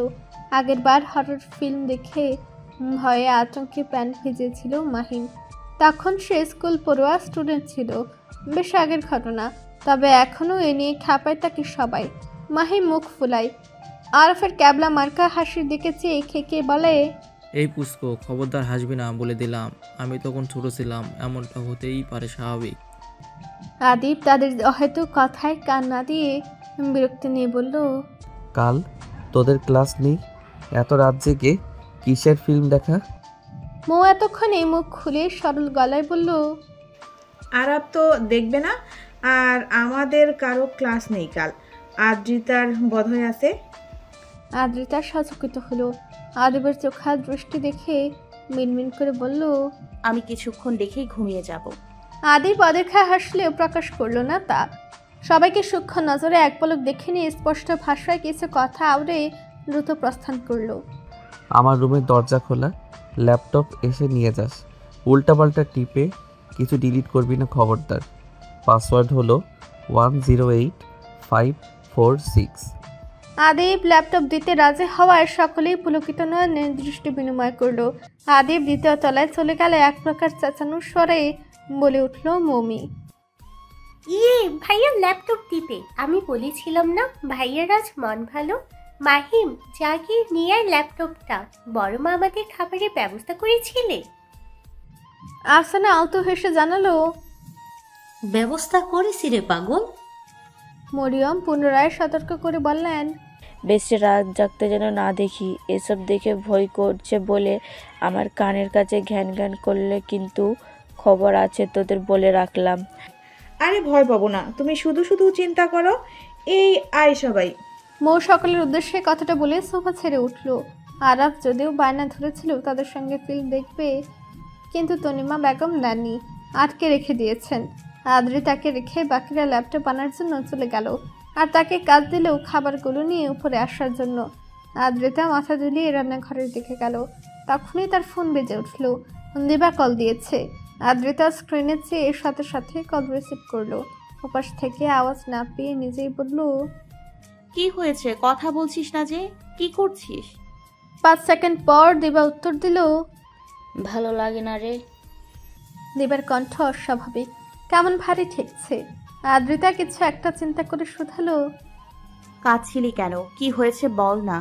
আগের বার হরর ফিল্ম দেখে ভয়ে আতঙ্কে প্যান ভিজেছিল মাহিম। তখন সে স্কুল পড়ুয়া স্টুডেন্ট ছিল, বেশ আগের ঘটনা। তবে এখনও এ নিয়ে খাপায় তাকে সবাই। মাহিম মুখ ফুলায়। আরফের ক্যাবলা মার্কা হাসির দিকে চেয়ে খেকে বলে, এই পুষ্প, খবরদার হাসবি না বলে দিলাম, আমি তখন ছোট ছিলাম, এমনটা হতেই পারে, স্বাভাবিক। আদিব তাদের হয়তো কথায় কান না দিয়ে বিরক্তি নিয়ে বলল, কাল তোদের ক্লাস নেই, এত রাত জেগে কিসের ফিল্ম দেখা? মৌ এতক্ষণে মুখ খুলে সরল গলায় বলল, আরব তো দেখবে না, আর আমাদের কারো ক্লাস নেই কাল। আদ্রিতার বোধহয় আছে। আদ্রিতা সচকিত হলো। আদিবের চোখা দৃষ্টি দেখে মিনমিন করে বলল, আমি কিছুক্ষণ দেখেই ঘুমিয়ে যাব। আদিব অদেখা হাসলেও প্রকাশ করলো না তা। সবাইকে সূক্ষ্ম নজরে এক পলক দেখে নিয়ে স্পষ্ট ভাষায় কিছু কথা আউড়ে দ্রুত প্রস্থান করলো। আমার রুমের দরজা খোলা, ল্যাপটপ এসে নিয়ে যাস। উল্টাপাল্টা টিপে কিছু ডিলিট করবি না, খবরদার। পাসওয়ার্ড হলো 108546। আদিব ল্যাপটপ দিতে রাজি হওয়ায় সকলেই পুলকিত নয়নে দৃষ্টি বিনিময় করলো। আদিব দ্বিতীয় তলায় চলে গেলে এক প্রকার চেঁচানোর স্বরে বলে উঠল মমি, ইয়ে ভাইয়া ল্যাপটপ দিবে। আমি বলেছিলাম না ভাইয়ার আজ মন ভালো। মাহিম জাগিয়ে নিয়ে আয় ল্যাপটপটা, বড় মা আমাদের খাবারের ব্যবস্থা করেছিলে। আফসানা আলতো হেসে জানালো, ব্যবস্থা করেছি রে পাগল। মরিয়ম পুনরায় সতর্ক করে বললেন, বেশি রাত জাগতে যেন না দেখি। এসব দেখে ভয় করছে বলে আমার কানের কাছে ঘ্যান ঘ্যান করলে কিন্তু খবর আছে তোদের, বলে রাখলাম। আরে ভয় পাবো না, তুমি শুধু শুধু চিন্তা করো। এই আয় সবাই। মৌ সকলের উদ্দেশ্যে কথাটা বলে সোফা ছেড়ে উঠল। আরাফ যদিও বায়না ধরেছিল তাদের সঙ্গে ফিল্ম দেখবে, কিন্তু তনিমা বেগম নেননি, আটকে রেখে দিয়েছেন। আদ্রিতাকে রেখে বাকিরা ল্যাপটপ আনার জন্য চলে গেল, আর তাকে কাজ দিলেও খাবারগুলো নিয়ে উপরে আসার জন্য। আদ্রিতা মাথা দুলিয়ে রান্নাঘরের দিকে গেল। তখনই তার ফোন বেজে উঠল। দিবা কল দিয়েছে। আদ্রিতা স্ক্রিনে চেয়ে সাথে সাথে কল রিসিভ করলো। ওপাশ থেকে আওয়াজ না পেয়ে নিজেই বলল, কি হয়েছে? কথা বলছিস না যে, কি করছিস? 5 সেকেন্ড পর দিবা উত্তর দিল, ভালো লাগে না রে। দিবার কণ্ঠ অস্বাভাবিক, কেমন ভারী ঠেকছে। আদ্রিতা কিছু একটা চিন্তা করে শুধালো, কাঁদছিলি কেন? কি হয়েছে বল না।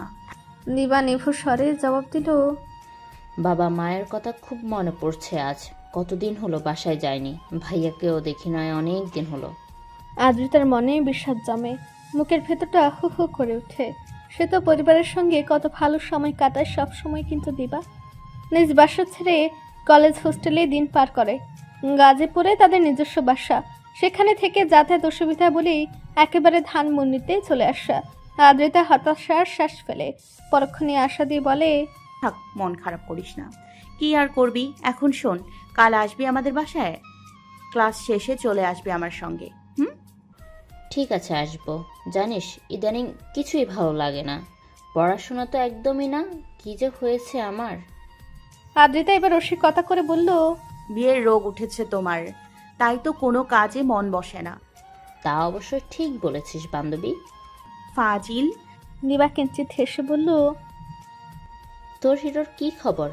দিবা নিভু স্বরে জবাব দিল, বাবা মায়ের কথা খুব মনে পড়ছে আজ। কতদিন হলো বাসায় যায়নি, ভাইয়াকেও দেখি নয়, অনেক দিন হলো। আদ্রিতার মনে বিষাদ জমে, মুখের ভেতরটা হু হু করে ওঠে। সে তো পরিবারের সঙ্গে কত ভালো সময় কাটায় সব সময়, কিন্তু দিবা নিজ বাসা ছেড়ে কলেজ হোস্টেলে দিন পার করে। গাজীপুরে তাদের নিজস্ব বাসা, সেখানে থেকে যাতায়াত অসুবিধা বলেই একেবারে ধানমন্ডিতে চলে আসা। আদ্রিতা হতাশার শ্বাস ফেলে পরক্ষণে আশা দিয়ে বলে, থাক, মন খারাপ করিস না। কি আর করবি? এখন শোন, কাল আসবি আমাদের বাসায়, ক্লাস শেষে চলে আসবি আমার সঙ্গে। ঠিক আছে, আসবো। জানিস ইদানিং কিছুই ভালো লাগে না, পড়াশোনা তো একদমই না। কি যে হয়েছে আমার। আদ্রিতা এবার রসিকতা করে বলল, বিয়ের রোগ উঠেছে তোমার, তাই তো কোনো কাজে মন বসে না। তা অবশ্য ঠিক বলেছিস বান্ধবী। ফাজিল। দিবা কিঞ্চিত হেসে বলল, তোর হিরোর কি খবর?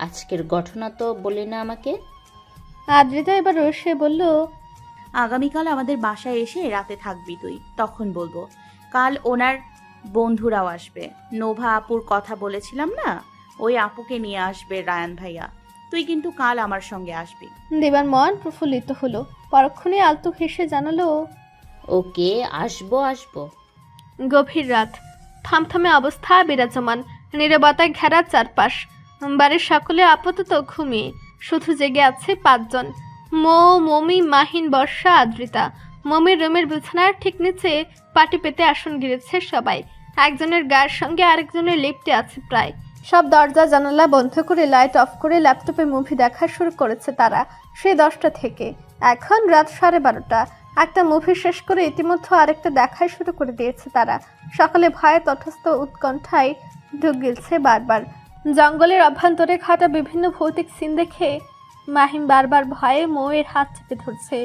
আজকের ঘটনা তো বলি না আমাকে। আদ্রিতা এবার রসে বলল, আগামীকাল আমাদের বাসায় এসে রাতে থাকবি তুই, তখন বলবো। কাল ওনার বন্ধুরাও আসবে। নোভা আপুর কথা বলেছিলাম না, ওই আপুকে নিয়ে আসবে রায়ান ভাইয়া। তুই কিন্তু কাল আমার সঙ্গে আসবি। দিবার মন প্রফুল্লিত হলো। পরক্ষণে আলতু হেসে জানালো, ওকে, আসবো আসবো। গভীর রাত, থামথামে অবস্থা বিরাজমান, নীরবতায় ঘেরা চারপাশ। বাড়ির সকলে আপাতত ঘুমিয়ে, শুধু জেগে আছে 5 জন। মৌ, মমি, মাহিন, বর্ষা, আদ্রিতা। মমির রুমের বিছানার ঠিক নিচে পাটি পেতে আসন গিরেছে সবাই। একজনের গায়ের সঙ্গে আরেকজনের লিফটে আছে প্রায়। সব দরজা জানালা বন্ধ করে লাইট অফ করে ল্যাপটপে মুভি দেখা শুরু করেছে তারা সেই 10টা থেকে। এখন রাত 12:30। একটা মুভি শেষ করে ইতিমধ্যে আরেকটা দেখাই শুরু করে দিয়েছে তারা। সকালে ভয়ে তটস্থ উৎকণ্ঠায় ঢুক গিলছে বারবার। জঙ্গলের অভ্যন্তরে ঘটা বিভিন্ন ভৌতিক সিন দেখে মাহিম বারবার ভয়ে মৌয়ের হাত চেপে ধরছে।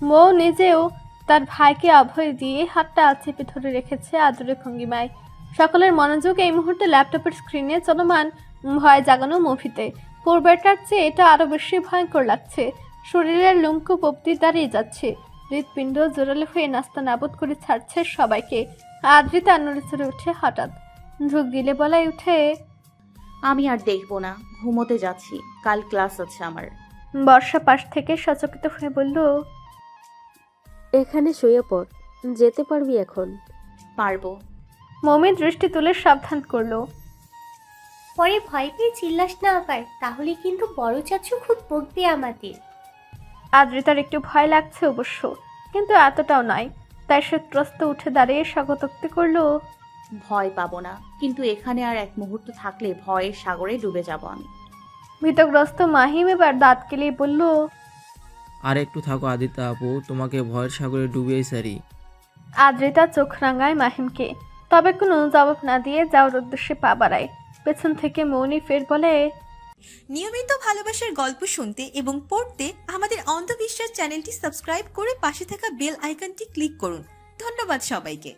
মৌ নিজেও তার ভাইকে অভয় দিয়ে হাতটা চেপে ধরে রেখেছে আদরে ভঙ্গিমায়। সকলের মনোযোগ এই মুহূর্তে ল্যাপটপের স্ক্রিনে চলমান ভয় জাগানো মুভিতে। পূর্বেরটার চেয়ে এটা আরো বেশি ভয়ঙ্কর লাগছে। শরীরের লুমকুপ অব্দি দাঁড়িয়ে যাচ্ছে, হৃৎপিণ্ড জোরালো হয়ে নাস্তা নাবুদ করে ছাড়ছে সবাইকে। আদ্রিতা নড়ে চড়ে উঠে হঠাৎ ঢুক গিলে বলাই উঠে, আমি আর দেখবো না, ঘুমোতে যাচ্ছি, কাল ক্লাস আছে আমার। বর্ষা পাশ থেকে সচকিত হয়ে বলল, এখানে শুয়ে পড়, যেতে পারবি এখন? পারবো। মমি দৃষ্টি তুলে সাবধান করলো। পরে ভয় পেয়ে চিল্লাস না আবার, তাহলে কিন্তু বড় চাচু খুব বকবে আমাদের। আদ্রিতার একটু ভয় লাগছে অবশ্য, কিন্তু এতটাও নয়। তাই সে ত্রস্ত উঠে দাঁড়িয়ে স্বাগতোক্তি করলো। ভয় পাবো না, কিন্তু এখানে আর এক মুহূর্ত থাকলে ভয়ের সাগরে ডুবে যাব আমি। ভীতগ্রস্ত মাহিম এবার দাঁত কেলিয়ে বলল, আর একটু থাকো আদিতা আপু, তোমাকে ভয়ের সাগরে ডুবিয়েই সারি। আদ্রিতা চোখ রাঙায় মাহিমকে, তবে কোনো জবাব না দিয়ে যাওয়ার উদ্দেশ্যে পা বাড়ায়। পেছন থেকে মৌনি ফের বলে, নিয়মিত ভালোবাসার গল্প শুনতে এবং পড়তে আমাদের অন্ধবিশ্বাস চ্যানেলটি সাবস্ক্রাইব করে পাশে থাকা বেল আইকনটি ক্লিক করুন। ধন্যবাদ সবাইকে।